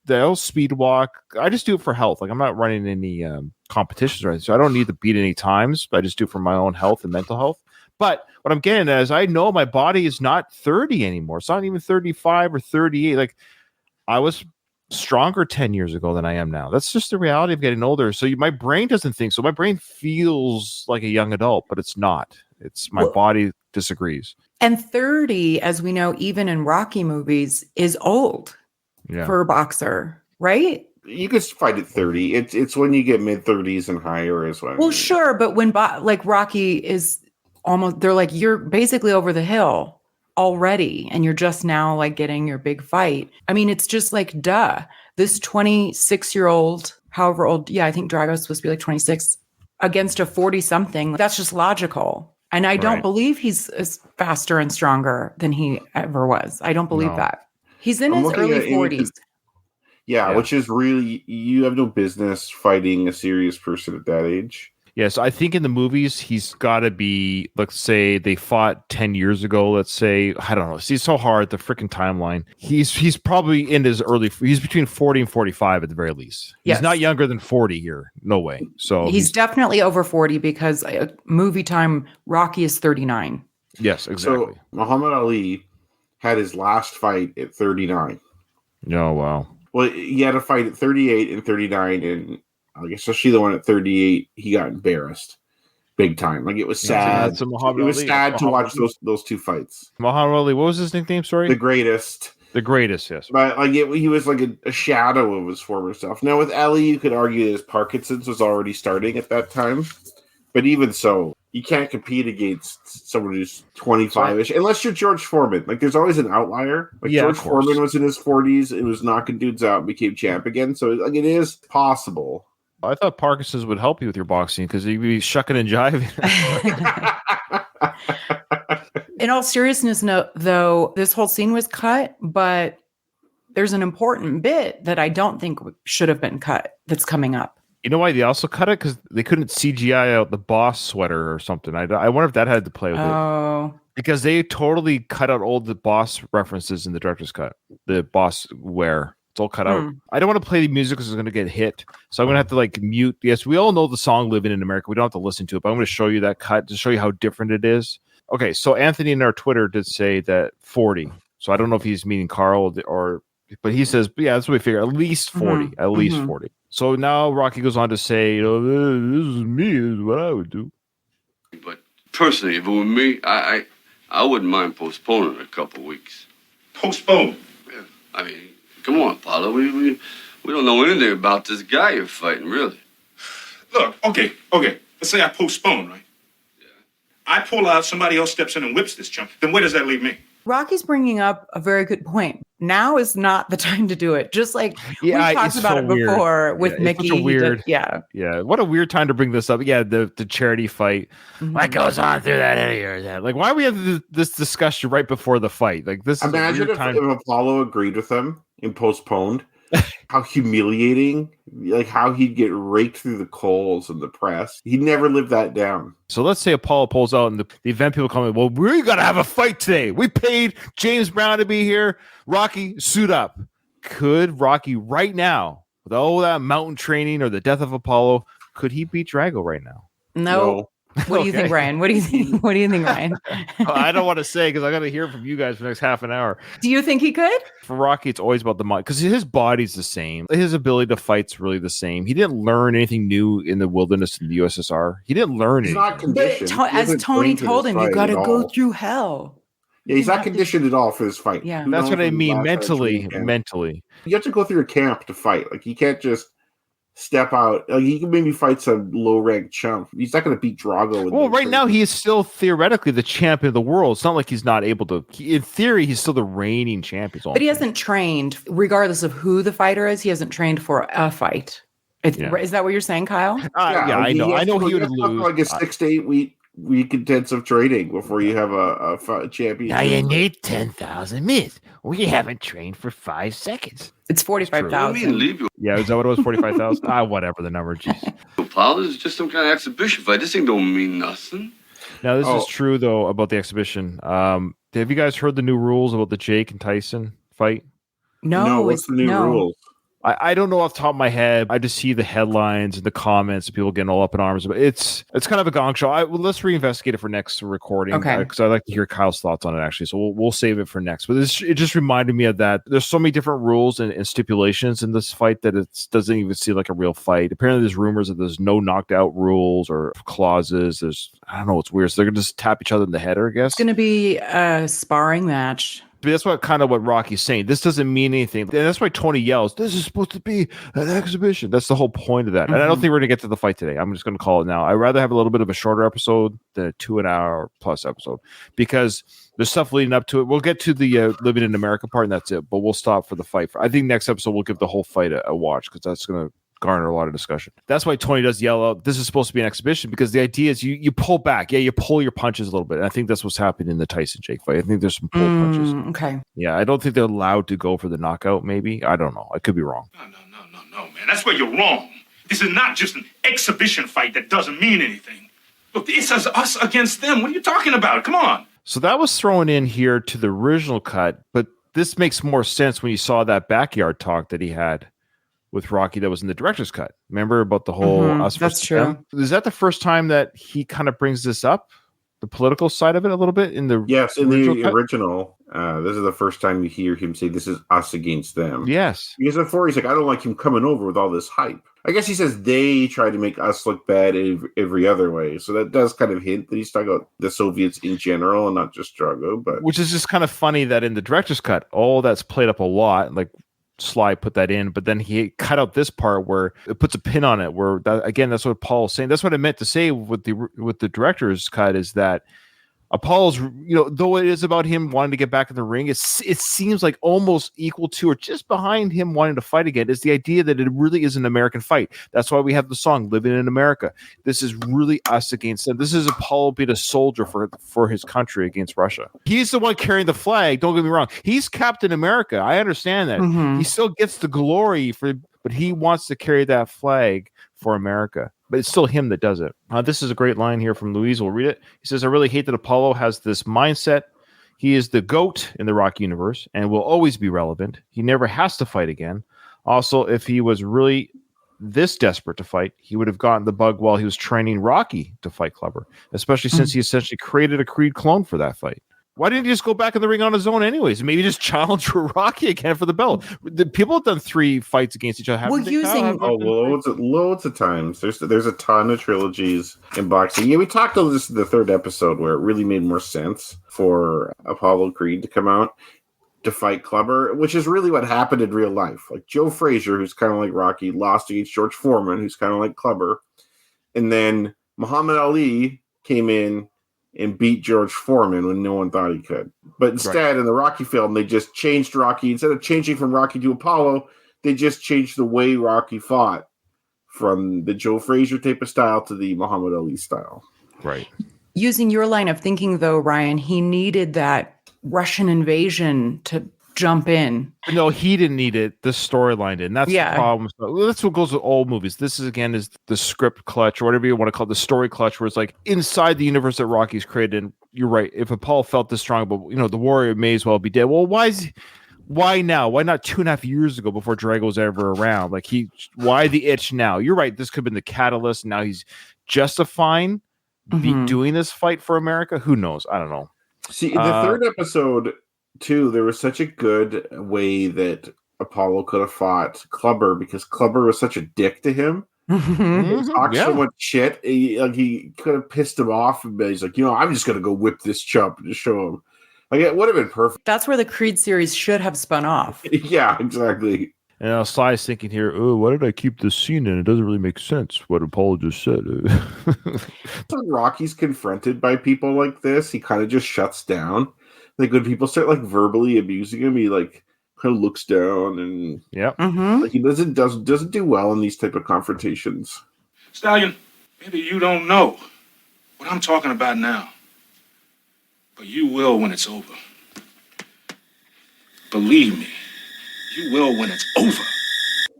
I'll speed walk. I just do it for health. Like I'm not running any competitions or anything. So I don't need to beat any times, but I just do it for my own health and mental health. But what I'm getting at is I know my body is not 30 anymore. It's not even 35 or 38. Like I was stronger 10 years ago than I am now. That's just the reality of getting older. So my brain doesn't think so. My brain feels like a young adult, but it's not. It's my body disagrees. And 30, as we know, even in Rocky movies, is old for a boxer, right? You could fight at 30. It's when you get mid 30s and higher as well. Well, sure, but when like Rocky is almost, they're like, you're basically over the hill already, and you're just now like getting your big fight. I mean, it's just like, duh. This 26-year-old, however old, I think Drago's supposed to be like 26, against a 40-something. That's just logical. And I don't believe he's as faster and stronger than he ever was. I don't believe that. He's in his early 40s. Yeah, which is really, you have no business fighting a serious person at that age. Yeah, so I think in the movies, he's got to be, let's say they fought 10 years ago. Let's say, I don't know. See, it's so hard, the freaking timeline. He's probably in his he's between 40 and 45 at the very least. He's not younger than 40 here. No way. So he's definitely over 40 because movie time, Rocky is 39. Yes, exactly. So Muhammad Ali had his last fight at 39. Oh, wow. Well, he had a fight at 38 and 39, and especially the one at 38, he got embarrassed big time. Like, it was sad. It was sad to watch those two fights. Muhammad Ali, what was his nickname? Sorry, the greatest. The greatest, yes. But like he was like a shadow of his former self. Now with Ali, you could argue that his Parkinson's was already starting at that time. But even so, you can't compete against someone who's 25-ish unless you're George Foreman. Like, there's always an outlier. Like, George Foreman was in his 40s. It was knocking dudes out and became champ again. So like, it is possible. I thought Parkinson's would help you with your boxing because you'd be shucking and jiving. In all seriousness, though, this whole scene was cut, but there's an important bit that I don't think should have been cut that's coming up. You know why they also cut it? Because they couldn't CGI out the boss sweater or something. I wonder if that had to play with it. Because they totally cut out all the boss references in the director's cut. The boss wear. It's all cut out. I don't want to play the music because it's going to get hit. So I'm going to have to like mute. Yes, we all know the song Living in America. We don't have to listen to it, but I'm going to show you that cut to show you how different it is. Okay, so Anthony in our Twitter did say that 40. So I don't know if he's meaning Carl but he says, that's what we figure. At least 40. At least 40. So now Rocky goes on to say, this is me, is what I would do. But personally, if it were me, I wouldn't mind postponing a couple weeks. Postpone? Yeah, I mean, come on, Paulo. We don't know anything about this guy you're fighting, really. Look, okay. Let's say I postpone, right? Yeah. I pull out, somebody else steps in and whips this chump. Then where does that leave me? Rocky's bringing up a very good point. Now is not the time to do it. Just like we talked about it before with Mickey. Yeah. What a weird time to bring this up. Yeah, the charity fight. What goes on through that area? Like, why we have this discussion right before the fight? Like, this. Imagine if Apollo agreed with them and postponed. How humiliating! Like how he'd get raked through the coals in the press. He'd never live that down. So let's say Apollo pulls out and the event people come in. Well, we got to have a fight today. We paid James Brown to be here. Rocky, suit up. Could Rocky right now, with all that mountain training or the death of Apollo, could he beat Drago right now? No. What do you think, Ryan? What do you think? What do you think, Ryan? I don't want to say because I got to hear from you guys for the next half an hour. Do you think he could? For Rocky, it's always about the mind because his body's the same. His ability to fight's really the same. He didn't learn anything new in the wilderness in the USSR. He didn't learn anything. Not conditioned. As Tony told him, you got to go through hell. Yeah, he's not conditioned at all for this fight. Yeah, that's what I mean. Mentally, you have to go through a camp to fight. Like you can't just step out. Like, he can maybe fight some low ranked chump. He's not going to beat Drago. Well, right now he is still theoretically the champion of the world. It's not like he's not able to. In theory, he's still the reigning champion. But he hasn't trained, regardless of who the fighter is. He hasn't trained for a fight. Is that what you're saying, Kyle? Yeah, I know. I know he would lose. Like a 6 to 8 week intensive training before you have a champion. Now you need 10,000 minutes. We haven't trained for 5 seconds. It's 45,000. Yeah, is that what it was? 45,000? Whatever the number. Jeez. Apollo, this is just some kind of exhibition fight. This thing don't mean nothing. Now this is true though about the exhibition. Have you guys heard the new rules about the Jake and Tyson fight? No, what's the new rules? I don't know off the top of my head. I just see the headlines and the comments and people getting all up in arms. But it's kind of a gong show. Let's reinvestigate it for next recording. Okay. Because I'd like to hear Kyle's thoughts on it, actually. So we'll save it for next. But it just reminded me of that. There's so many different rules and stipulations in this fight that it doesn't even seem like a real fight. Apparently, there's rumors that there's no knocked out rules or clauses. I don't know. It's weird. So they're going to just tap each other in the head, I guess. It's going to be a sparring match. But that's what Rocky's saying. This doesn't mean anything. And that's why Tony yells, this is supposed to be an exhibition. That's the whole point of that. And I don't think we're going to get to the fight today. I'm just going to call it now. I'd rather have a little bit of a shorter episode than a 2-hour plus episode because there's stuff leading up to it. We'll get to the Living in America part and that's it. But we'll stop for the fight. I think next episode we'll give the whole fight a watch because that's going to garner a lot of discussion. That's why Tony does yell out, this is supposed to be an exhibition because the idea is you pull back. Yeah, you pull your punches a little bit. And I think that's what's happening in the Tyson Jake fight. I think there's some pull punches. Okay. Yeah, I don't think they're allowed to go for the knockout, maybe. I don't know. I could be wrong. No, man. That's where you're wrong. This is not just an exhibition fight that doesn't mean anything. Look, it's us against them. What are you talking about? Come on. So that was thrown in here to the original cut, but this makes more sense when you saw that backyard talk that he had with Rocky that was in the director's cut. Remember about the whole us that's versus true. them? Is that the first time that he kind of brings this up? The political side of it a little bit in the Yes, in the cut? original. This is the first time you hear him say this is us against them. Yes. Because before he's like, I don't like him coming over with all this hype. I guess he says they try to make us look bad every other way. So that does kind of hint that he's talking about the Soviets in general and not just Drago. But Which is just kind of funny that in the director's cut, all that's played up a lot. Like Sly put that in, but then he cut out this part where it puts a pin on it. Where that, again, that's what Paul's saying. That's what I meant to say with the director's cut is that Apollo's, though it is about him wanting to get back in the ring, it seems like almost equal to or just behind him wanting to fight again is the idea that it really is an American fight. That's why we have the song "Living in America." This is really us against them. This is Apollo being a soldier for his country against Russia. He's the one carrying the flag. Don't get me wrong. He's Captain America. I understand that. He still gets the glory but he wants to carry that flag for America. But it's still him that does it. This is a great line here from Louise. We'll read it. He says, I really hate that Apollo has this mindset. He is the GOAT in the Rocky universe and will always be relevant. He never has to fight again. Also, if he was really this desperate to fight, he would have gotten the bug while he was training Rocky to fight Clubber, especially since he essentially created a Creed clone for that fight. Why didn't he just go back in the ring on his own anyways? Maybe just challenge for Rocky again for the belt. The people have done 3 fights against each other. Loads of times. There's a ton of trilogies in boxing. Yeah, we talked about this in the 3rd episode where it really made more sense for Apollo Creed to come out to fight Clubber, which is really what happened in real life. Like Joe Frazier, who's kind of like Rocky, lost against George Foreman, who's kind of like Clubber. And then Muhammad Ali came in and beat George Foreman when no one thought he could. But instead, in the Rocky film, they just changed Rocky. Instead of changing from Rocky to Apollo, they just changed the way Rocky fought from the Joe Frazier type of style to the Muhammad Ali style. Right. Using your line of thinking, though, Ryan, he needed that Russian invasion to jump in. No, he didn't need it. The storyline did. And that's the problem. That's what goes with all movies. This is the script clutch or whatever you want to call it, the story clutch, where it's like inside the universe that Rocky's created. And you're right. If Apollo felt this strong, but the warrior may as well be dead. Well, why now? Why not 2.5 years ago before Drago was ever around? Like why the itch now? You're right. This could have been the catalyst. Now he's justifying doing this fight for America. Who knows? I don't know. See, in the 3rd episode, too, there was such a good way that Apollo could have fought Clubber because Clubber was such a dick to him. He talked so much shit. He could have pissed him off, but he's like, I'm just going to go whip this chump and just show him. Like, it would have been perfect. That's where the Creed series should have spun off. Yeah, exactly. And Sly's thinking here, oh, why did I keep this scene in? It doesn't really make sense what Apollo just said. When Rocky's confronted by people like this, he kind of just shuts down. Like when people start like verbally abusing him, he like kind of looks down and like he doesn't do well in these type of confrontations. Stallion, maybe you don't know what I'm talking about now, but you will when it's over. Believe me, you will when it's over.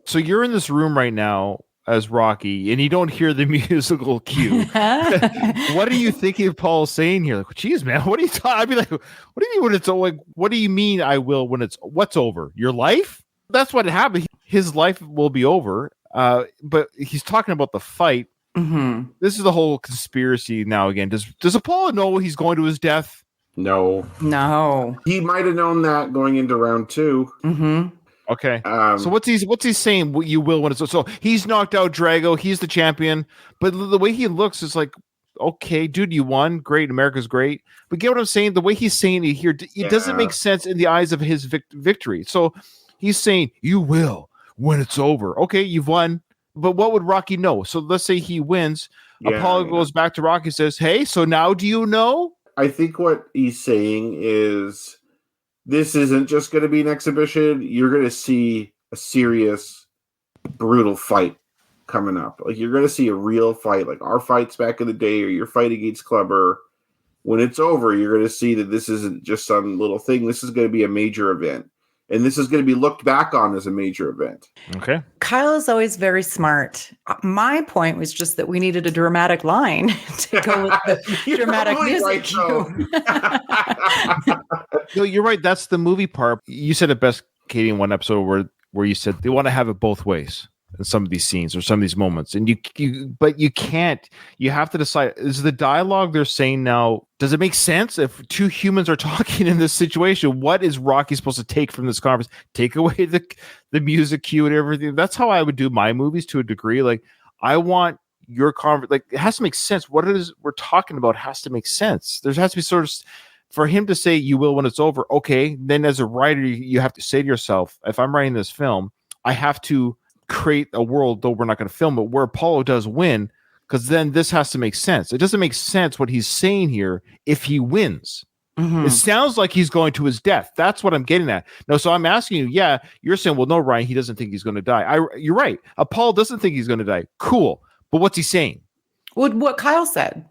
So you're in this room right now as Rocky, and you don't hear the musical cue. What are you thinking of Paul saying here? Like, geez, man, what are you talking? I'd be like, what do you mean when it's like? What do you mean I will when it's what's over? Your life? That's what happened. His life will be over. But he's talking about the fight. Mm-hmm. This is the whole conspiracy now. Again, does Apollo know he's going to his death? No. He might have known that going into round 2. Mm-hmm. Okay. So what's he saying? You will when it's so he's knocked out Drago. He's the champion, but the way he looks is like, okay, dude, you won. Great, America's great. But get what I'm saying? The way he's saying it here, it doesn't make sense in the eyes of his victory. So he's saying you will when it's over. Okay, you've won. But what would Rocky know? So let's say he wins. Apollo goes back to Rocky and says, hey, so now do you know? I think what he's saying is this isn't just going to be an exhibition. You're going to see a serious, brutal fight coming up. Like you're going to see a real fight, like our fights back in the day or your fight against Clubber. When it's over, you're going to see that this isn't just some little thing. This is going to be a major event. And this is going to be looked back on as a major event. Okay. Kyle is always very smart. My point was just that we needed a dramatic line to go with the dramatic music cue. No, you're right. That's the movie part. You said it best, Katie, in one episode where you said they want to have it both ways in some of these scenes or some of these moments. And but you can't. You have to decide, is the dialogue they're saying now, does it make sense if two humans are talking in this situation? What is Rocky supposed to take from this conference? Take away the music cue and everything. That's how I would do my movies to a degree. Like I want your conversation, like it has to make sense. What it is we're talking about has to make sense. There has to be sort of, for him to say you will when it's over. Okay. Then as a writer, you have to say to yourself, if I'm writing this film, I have to create a world, though we're not going to film it, where Apollo does win, because then this has to make sense. It doesn't make sense what he's saying here if he wins. It sounds like he's going to his death. That's what I'm getting at. No, so I'm asking you, you're saying, well, no, Ryan, he doesn't think he's going to die. You're right. Apollo doesn't think he's going to die. Cool. But what's he saying? What Kyle said.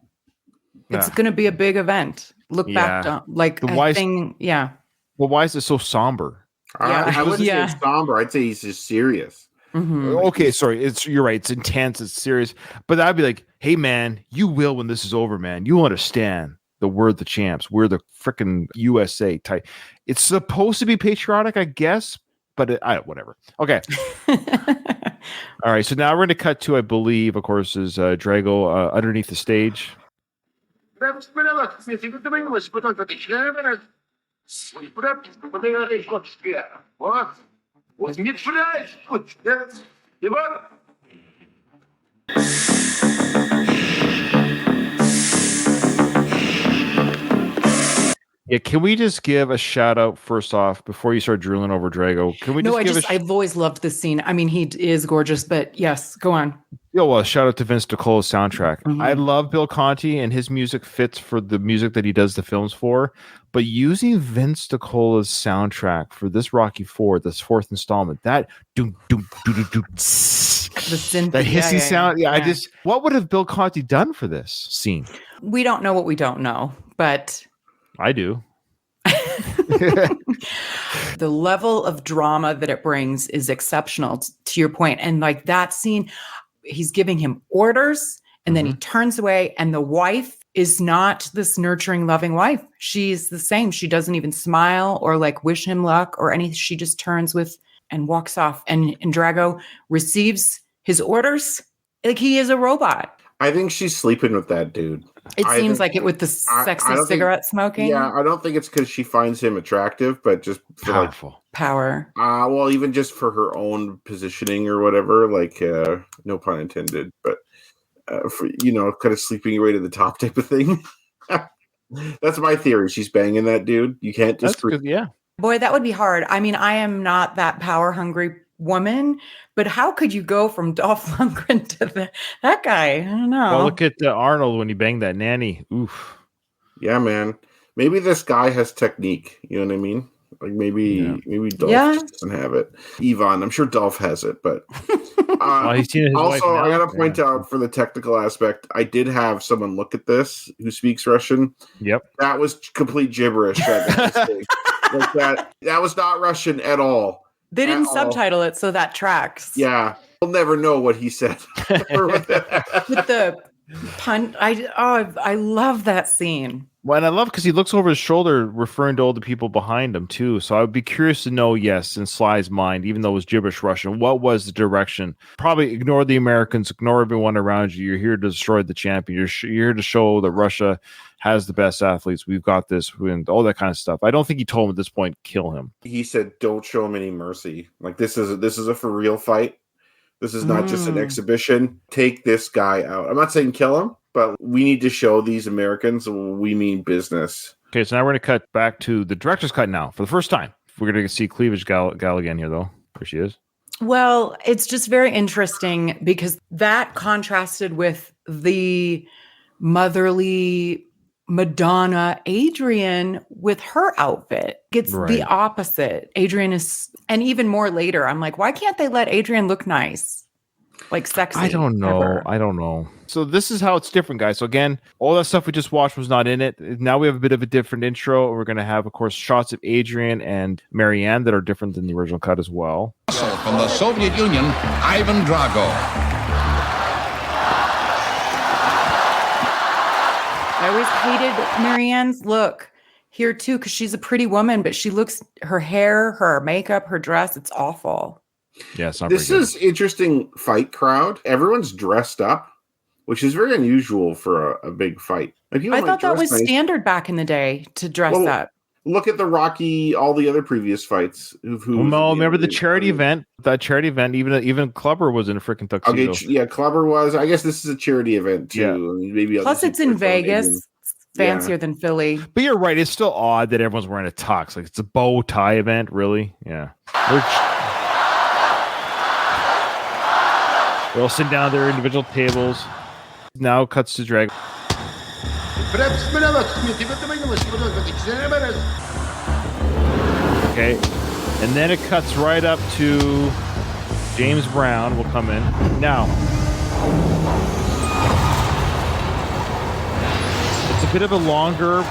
It's going to be a big event. Look back on, like a thing. Yeah. Well, why is it so somber? I wouldn't say it's somber. I'd say he's just serious. Okay, sorry. You're right. It's intense. It's serious. But I'd be like, hey, man, you will when this is over, man. You understand that we're the champs. We're the freaking USA type. It's supposed to be patriotic, I guess, but whatever. Okay. All right. So now we're going to cut to, I believe, of course, is Drago underneath the stage. Yeah, can we just give a shout out first off before you start drooling over Drago? Can we I've always loved this scene. I mean, he is gorgeous, but yes, go on. Well, shout out to Vince DiCola's soundtrack. I love Bill Conti, and his music fits for the music that he does the films for. But using Vince DiCola's soundtrack for this Rocky IV, this fourth installment, that doom doom doom doom doom, the synth, that hissy sound. Yeah, what would have Bill Conti done for this scene? We don't know what we don't know, but I do. The level of drama that it brings is exceptional, to your point. And like that scene, he's giving him orders and then he turns away, and the wife is not this nurturing, loving wife. She's the same. She doesn't even smile or like wish him luck or anything. She just turns and walks off. And Drago receives his orders like he is a robot. I think she's sleeping with that dude. It seems like it with the sexy cigarette smoking. Yeah, I don't think it's because she finds him attractive, but just for powerful power. Well, even just for her own positioning or whatever. Like, no pun intended, but for kind of sleeping your way to the top type of thing. That's my theory. She's banging that dude. You can't just. That's good. Yeah. Boy, that would be hard. I mean, I am not that power hungry woman, but how could you go from Dolph Lundgren to that guy? I don't know. Well, look at Arnold when he banged that nanny. Oof. Yeah, man. Maybe this guy has technique. You know what I mean? Like maybe Dolph just doesn't have it. Yvonne, I'm sure Dolph has it, but He's seen his wife also now. I gotta point out for the technical aspect, I did have someone look at this who speaks Russian. Yep. That was complete gibberish. Like that was not Russian at all. They didn't subtitle it, so that tracks. Yeah. We'll never know what he said. With the pun, I love that scene. Well, and I love because he looks over his shoulder, referring to all the people behind him too. So I would be curious to know, yes, in Sly's mind, even though it was gibberish Russian, what was the direction? Probably ignore the Americans, ignore everyone around you. You're here to destroy the champion. You're here to show that Russia has the best athletes. We've got this, and all that kind of stuff. I don't think he told him at this point, kill him. He said, "Don't show him any mercy. Like this is a for real fight. This is not just an exhibition. Take this guy out. I'm not saying kill him, but we need to show these Americans we mean business." Okay, so now we're going to cut back to the director's cut now for the first time. We're going to see Cleavage Gal again here, though. There she is. Well, it's just very interesting because that contrasted with the motherly Madonna Adrian with her outfit. It's the opposite. Adrian is, and even more later, I'm like, why can't they let Adrian look nice? Like sexy. I don't know. So this is how it's different, guys. So again, all that stuff we just watched was not in it. Now we have a bit of a different intro. We're going to have, of course, shots of Adrian and Marianne that are different than the original cut as well. From the Soviet Union, Ivan Drago. I always hated Marianne's look here too, because she's a pretty woman, but she looks, her hair, her makeup, her dress, it's awful. Yeah, it's not this is interesting fight crowd. Everyone's dressed up, which is very unusual for a big fight. Like, I thought that was standard back in the day to dress up. Look at the Rocky, all the other previous fights. Remember the charity event? That charity event, even Clubber was in a freaking tuxedo. Okay, yeah, Clubber was. I guess this is a charity event too. Yeah. I mean, maybe plus it's in Vegas. Fancier than Philly. But you're right. It's still odd that everyone's wearing a tux. Like it's a bow tie event, really. Yeah. They're all sitting down at their individual tables. Now cuts to Drago. Okay. And then it cuts right up to James Brown will come in. Now, it's a bit of a longer,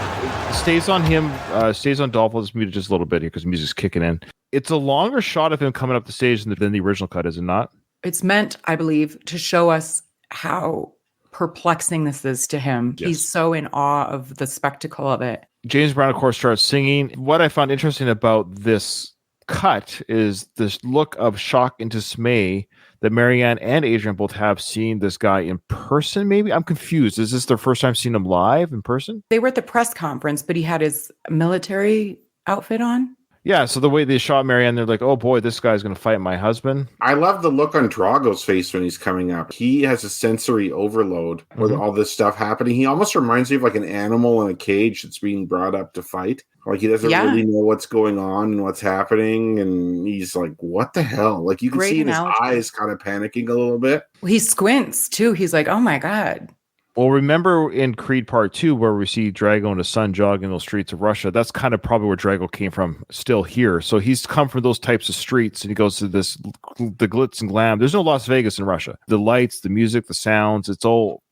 stays on him, stays on Dolph. Let's mute it just a little bit here because the music's kicking in. It's a longer shot of him coming up the stage than the original cut, is it not? It's meant, I believe, to show us how perplexing this is to him. Yes. He's so in awe of the spectacle of it. James Brown, of course, starts singing. What I found interesting about this cut is this look of shock and dismay that Marianne and Adrian both have seeing this guy in person, maybe? I'm confused. Is this their first time seeing him live in person? They were at the press conference, but he had his military outfit on. Yeah, so the way they shot Marianne, they're like, oh boy, this guy's going to fight my husband. I love the look on Drago's face when he's coming up. He has a sensory overload with all this stuff happening. He almost reminds me of like an animal in a cage that's being brought up to fight. Like he doesn't really know what's going on and what's happening. And he's like, what the hell? Like you can see in his eyes kind of panicking a little bit. Well, he squints too. He's like, oh my God. Well, remember in Creed Part 2 where we see Drago and his son jogging those streets of Russia, that's kind of probably where Drago came from still here. So he's come from those types of streets and he goes to the glitz and glam. There's no Las Vegas in Russia. The lights, the music, the sounds, it's all...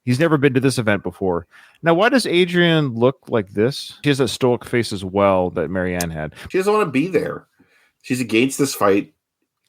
He's never been to this event before. Now, why does Adrian look like this? She has that stoic face as well that Marianne had. She doesn't want to be there. She's against this fight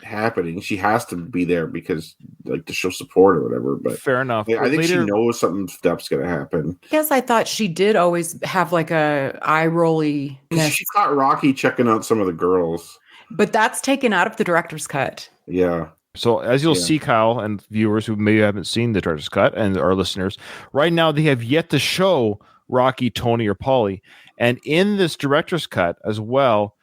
happening. She has to be there because like to show support or whatever, but fair enough. I think she knows something stuff's gonna happen. Yes, I thought she did always have like a eye rolly. She caught Rocky checking out some of the girls, but that's taken out of the director's cut. Yeah. So as you'll see, Kyle and viewers who maybe haven't seen the director's cut and our listeners, right now they have yet to show Rocky, Tony, or Paulie, and in this director's cut as well,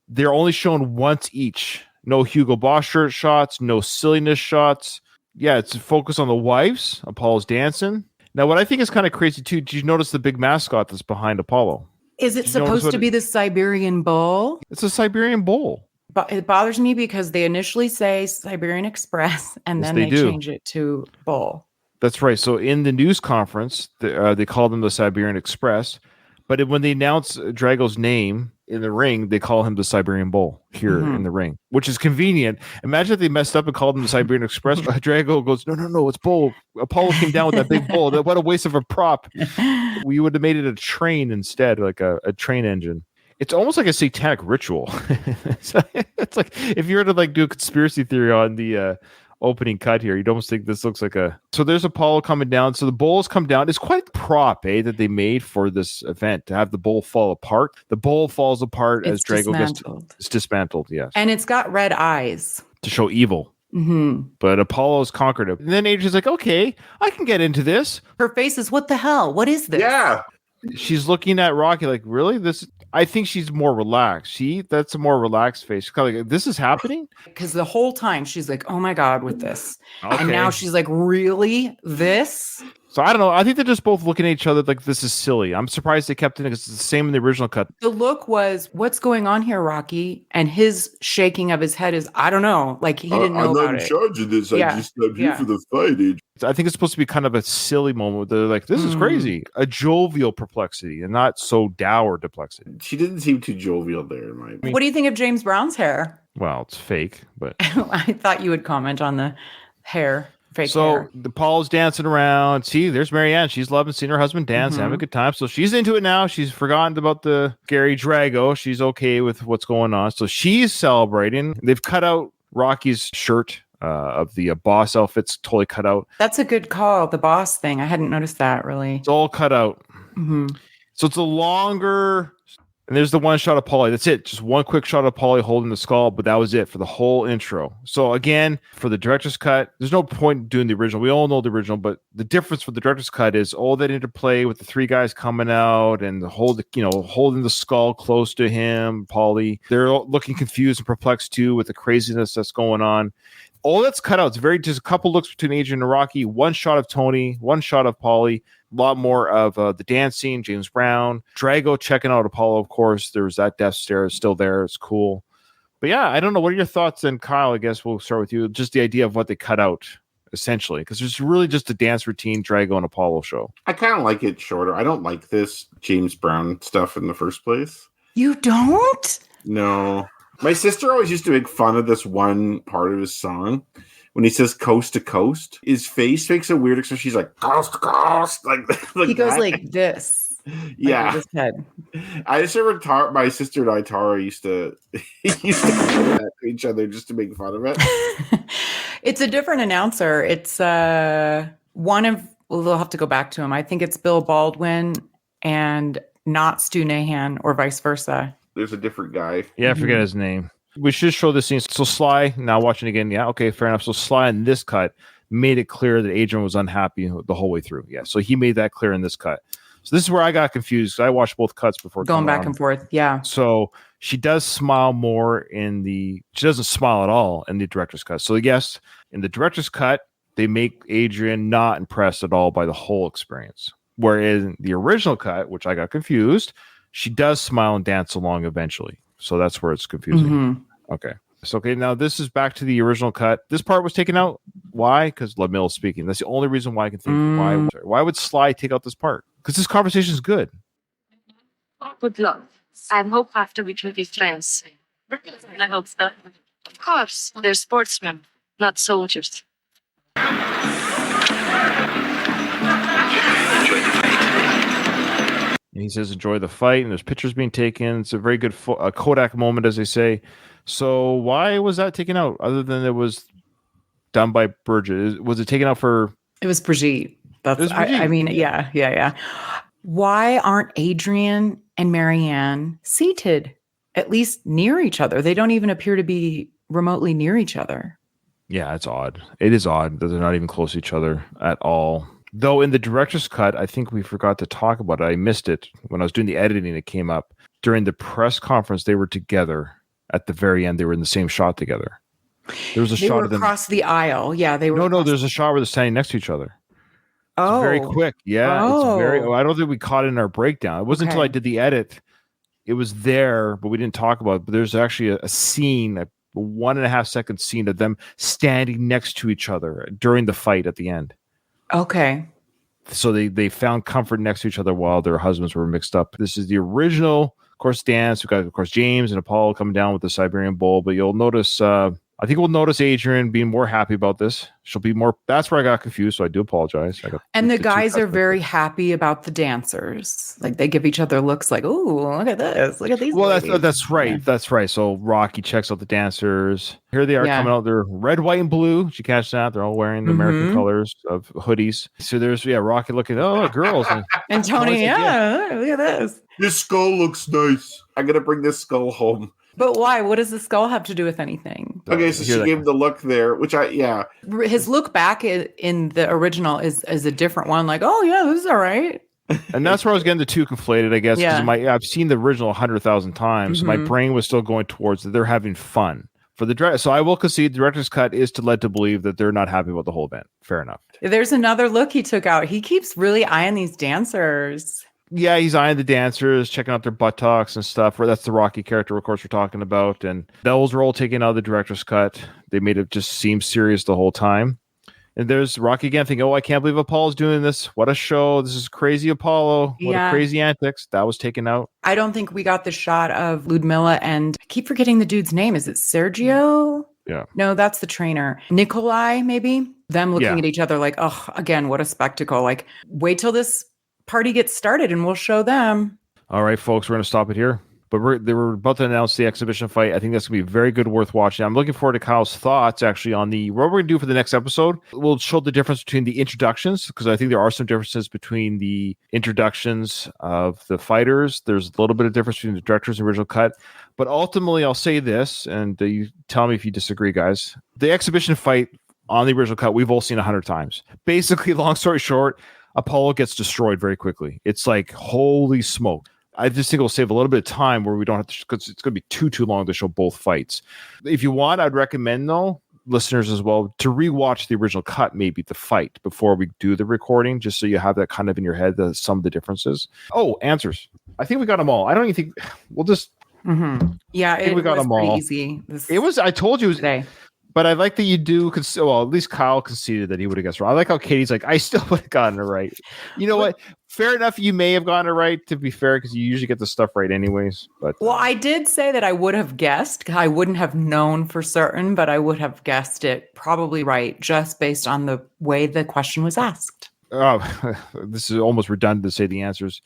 they're only shown once each. No Hugo Boss shirt shots, no silliness shots. Yeah, it's a focus on the wives. Apollo's dancing. Now, what I think is kind of crazy, too, did you notice the big mascot that's behind Apollo? Is it supposed to be the Siberian bull? It's a Siberian bull. But it bothers me because they initially say Siberian Express and Yes, then they they do. change it to Bull. That's right. So in the news conference, they call them the Siberian Express, but when they announce Drago's name in the ring, they call him the Siberian Bull here in the ring, which is convenient. Imagine if they messed up and called him the Siberian Express. Drago goes, no, it's Bull. Apollo came down with that big bull. What a waste of a prop. We would have made it a train instead, like a train engine. It's almost like a satanic ritual. It's like if you were to like do a conspiracy theory on the opening cut here, you'd almost think this looks like a. So there's Apollo coming down. So the bulls come down. It's quite a prop, that they made for this event to have the bull fall apart. The bull falls apart as Drago gets dismantled. Yes, and it's got red eyes to show evil. Mm-hmm. But Apollo's conquered it. And then Adrian's like, okay, I can get into this. Her face is, what the hell? What is this? Yeah. She's looking at Rocky like, really? This? I think she's more relaxed. That's a more relaxed face. She's kind of like, this is happening? Because the whole time she's like, oh my God, with this. Okay. And now she's like, really? This? So I don't know. I think they're just both looking at each other like this is silly. I'm surprised they kept it because it's the same in the original cut. The look was, what's going on here, Rocky? And his shaking of his head is, I don't know. Like he didn't know about it. I'm not in charge of this. Yeah. I just I'm here for the fight. Adrian. I think it's supposed to be kind of a silly moment. They're like, this is crazy. A jovial perplexity and not so dour perplexity. She didn't seem too jovial there. In my opinion. What do you think of James Brown's hair? Well, it's fake, but I thought you would comment on the hair. Fake so hair. the Paul's dancing around. See, there's Marianne. She's loving seeing her husband dance, having a good time. So she's into it now. She's forgotten about the Gary Drago. She's okay with what's going on. So she's celebrating. They've cut out Rocky's shirt of the boss outfit's totally cut out. That's a good call. The boss thing. I hadn't noticed that really. It's all cut out. Mm-hmm. So it's a longer. And there's the one shot of Paulie. That's it. Just one quick shot of Paulie holding the skull, but that was it for the whole intro. So again, for the director's cut, there's no point doing the original. We all know the original, but the difference for the director's cut is all that interplay with the three guys coming out and holding the skull close to him, Paulie. They're looking confused and perplexed too with the craziness that's going on. All that's cut out. It's just a couple looks between Adrian and Rocky. One shot of Tony, one shot of Paulie. A lot more of the dance scene, James Brown, Drago checking out Apollo, of course. There was that death stare still there. It's cool. But yeah, I don't know. What are your thoughts? And Kyle, I guess we'll start with you. Just the idea of what they cut out, essentially, because there's really just a dance routine, Drago and Apollo show. I kind of like it shorter. I don't like this James Brown stuff in the first place. You don't? No. My sister always used to make fun of this one part of his song. When he says coast to coast, his face makes a weird expression. She's like, coast to coast. Like he goes that. like this. Yeah. Like with his head. I just remember my sister and I, Tara, used to do that to each other just to make fun of it. It's a different announcer. It's one of, we'll have to go back to him. I think it's Bill Baldwin and not Stu Nahan or vice versa. There's a different guy. Yeah, I forget his name. We should show the scene. So Sly, now watching again, yeah, okay, fair enough. So Sly in this cut made it clear that Adrian was unhappy the whole way through. Yeah, so he made that clear in this cut. So this is where I got confused. I watched both cuts before going back and forth. Yeah. So she does smile more she doesn't smile at all in the director's cut. So yes, in the director's cut, they make Adrian not impressed at all by the whole experience. Whereas in the original cut, which I got confused, she does smile and dance along eventually. So that's where it's confusing. Mm-hmm. Okay. So, okay, now this is back to the original cut. This part was taken out. Why? Because LaMille is speaking. That's the only reason why I can think. Why would Sly take out this part? Because this conversation is good. Good luck. I hope after we will be friends. I hope so. Of course, they're sportsmen, not soldiers. And he says, enjoy the fight, and there's pictures being taken. It's a very good Kodak moment, as they say. So why was that taken out, other than it was done by Burgess? Was it taken out for... It was Brigitte. I mean, yeah. Why aren't Adrian and Marianne seated, at least near each other? They don't even appear to be remotely near each other. Yeah, it's odd. It is odd that they're not even close to each other at all. Though in the director's cut, I think we forgot to talk about it. I missed it when I was doing the editing. It came up during the press conference. They were together at the very end. They were in the same shot together. There was a shot of them across the aisle. Yeah, they were. No. There's a shot where they're standing next to each other. Oh, it's very quick. Yeah, Oh. it's very. I don't think we caught it in our breakdown. It wasn't until I did the edit it was there, but we didn't talk about it. But there's actually a scene, a 1.5 second scene of them standing next to each other during the fight at the end. Okay. So they found comfort next to each other while their husbands were mixed up. This is the original, of course, dance. We've got, of course, James and Apollo coming down with the Siberian Bowl. But you'll notice, I think we'll notice Adrian being more happy about this. She'll be more. That's where I got confused. So I do apologize. And the guys are very happy about the dancers. Like they give each other looks like, "Ooh, look at this! Look at these." Well, ladies." that's right. Yeah. That's right. So Rocky checks out the dancers. Here they are coming out. They're red, white, and blue. Did you catch that? They're all wearing the American colors of hoodies. So there's Rocky looking. Oh, girls. And Tony, look at this. This skull looks nice. I'm gonna bring this skull home. But why? What does the skull have to do with anything? Okay, so she gave the look there, which His look back in the original is a different one. Like, oh yeah, this is all right. And that's where I was getting the two conflated, I guess. Yeah. Because I've seen the original 100,000 times. My brain was still going towards that they're having fun for the director. So I will concede the director's cut is to led to believe that they're not happy about the whole event. Fair enough. There's another look he took out. He keeps really eyeing these dancers. Yeah, he's eyeing the dancers, checking out their buttocks and stuff. That's the Rocky character, of course, we're talking about. And those were all taken out of the director's cut. They made it just seem serious the whole time. And there's Rocky again thinking, I can't believe Apollo's doing this. What a show. This is crazy Apollo. What a crazy antics. That was taken out. I don't think we got the shot of Ludmilla and I keep forgetting the dude's name. Is it Sergio? Yeah. No, that's the trainer. Nikolai, maybe? Them looking at each other like, oh, again, what a spectacle. Like, wait till this party gets started and we'll show them. All right, folks, we're going to stop it here. But they were about to announce the exhibition fight. I think that's going to be very good, worth watching. I'm looking forward to Kyle's thoughts, actually, on what we're going to do for the next episode. We'll show the difference between the introductions, because I think there are some differences between the introductions of the fighters. There's a little bit of difference between the director's original cut. But ultimately, I'll say this, and you tell me if you disagree, guys. The exhibition fight on the original cut, we've all seen 100 times. Basically, long story short, Apollo gets destroyed very quickly. It's like, holy smoke. I just think it'll save a little bit of time where we don't have to, because it's going to be too long to show both fights. If you want, I'd recommend, though, listeners as well, to rewatch the original cut, maybe the fight, before we do the recording, just so you have that kind of in your head, some of the differences. Oh, answers. I think we got them all. I don't even think, we'll just. Yeah, we got them all. Easy. It was, I told you, today. But I like that you do, well, at least Kyle conceded that he would have guessed wrong. I like how Katie's like, I still would have gotten it right. You know what? Fair enough. You may have gotten it right, to be fair, because you usually get the stuff right anyways. But well, I did say that I would have guessed. I wouldn't have known for certain, but I would have guessed it probably right, just based on the way the question was asked. Oh, this is almost redundant to say the answers.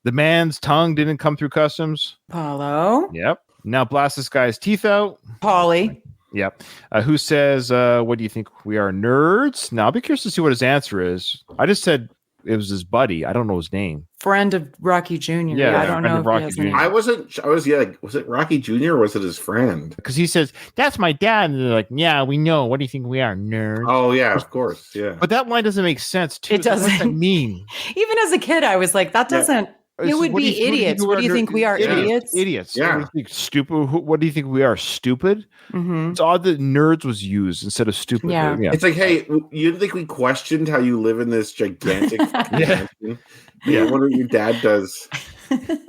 The man's tongue didn't come through customs. Paulo. Yep. Now blast this guy's teeth out. Paulie. Yep. Who says, what do you think we are, nerds? Now, I'll be curious to see what his answer is. I just said it was his buddy. I don't know his name. Friend of Rocky Jr. Yeah, I don't know if Rocky he has Jr. a name. Was it Rocky Jr. or was it his friend? Because he says, that's my dad. And they're like, yeah, we know. What do you think we are, nerds? Oh, yeah, of course. Yeah. But that line doesn't make sense, too. It doesn't. What does that mean? Even as a kid, I was like, that doesn't. It would be idiots. What do you think we are? Idiots? Idiots. Yeah. What do you think, stupid? What do you think we are? Stupid? Mm-hmm. It's odd that nerds was used instead of stupid. Yeah. It's like, hey, you didn't think we questioned how you live in this gigantic mansion? Yeah. What your dad does.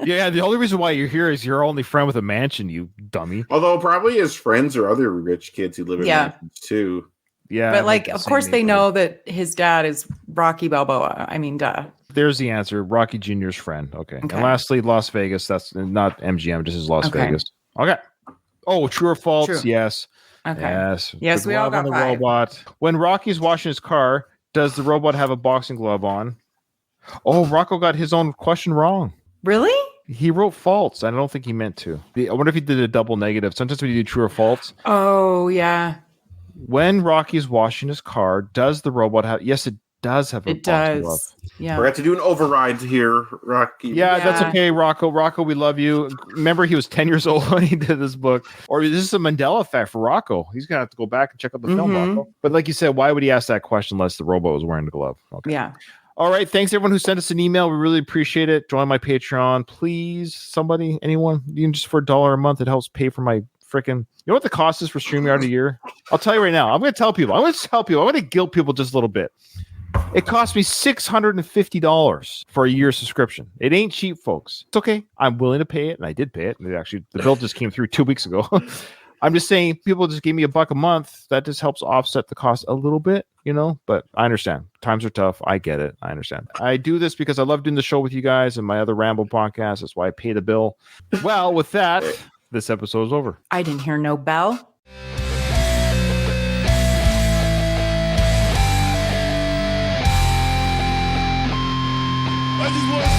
Yeah, the only reason why you're here is your only friend with a mansion, you dummy. Although probably his friends are other rich kids who live in mansions too. Yeah. But like, of course they know that his dad is Rocky Balboa. I mean, duh. There's the answer. Rocky Jr.'s friend. Okay. And lastly, Las Vegas. That's not MGM, just is Las Vegas. Okay. Oh, true or false? True. Yes. Okay. Yes. We all got the 5. robot. When Rocky's washing his car, does the robot have a boxing glove on? Oh, Rocco got his own question wrong. Really? He wrote false. I don't think he meant to. I wonder if he did a double negative. Sometimes we do true or false. Oh, yeah. When Rocky's washing his car, does the robot have? Yes, it does have a boxing glove. Yeah. We're going to do an override here, Rocky. Yeah, that's okay, Rocco. Rocco, we love you. Remember, he was 10 years old when he did this book. Or this is a Mandela effect for Rocco. He's going to have to go back and check out the film, Rocco. But like you said, why would he ask that question unless the robot was wearing the glove? Okay. Yeah. All right. Thanks, everyone who sent us an email. We really appreciate it. Join my Patreon. Please, somebody, anyone, even just for $1 a month, it helps pay for my freaking... You know what the cost is for StreamYard a year? I'll tell you right now. I'm going to tell people. I'm going to guilt people just a little bit. It cost me $650 for a year's subscription. It ain't cheap, folks. It's okay. I'm willing to pay it, and I did pay it. And actually, the bill just came through 2 weeks ago. I'm just saying, people just gave me $1 a month. That just helps offset the cost a little bit, but I understand. Times are tough. I get it. I understand. I do this because I love doing the show with you guys and my other Ramble podcast. That's why I pay the bill. Well, with that, this episode is over. I didn't hear no bell. I just want to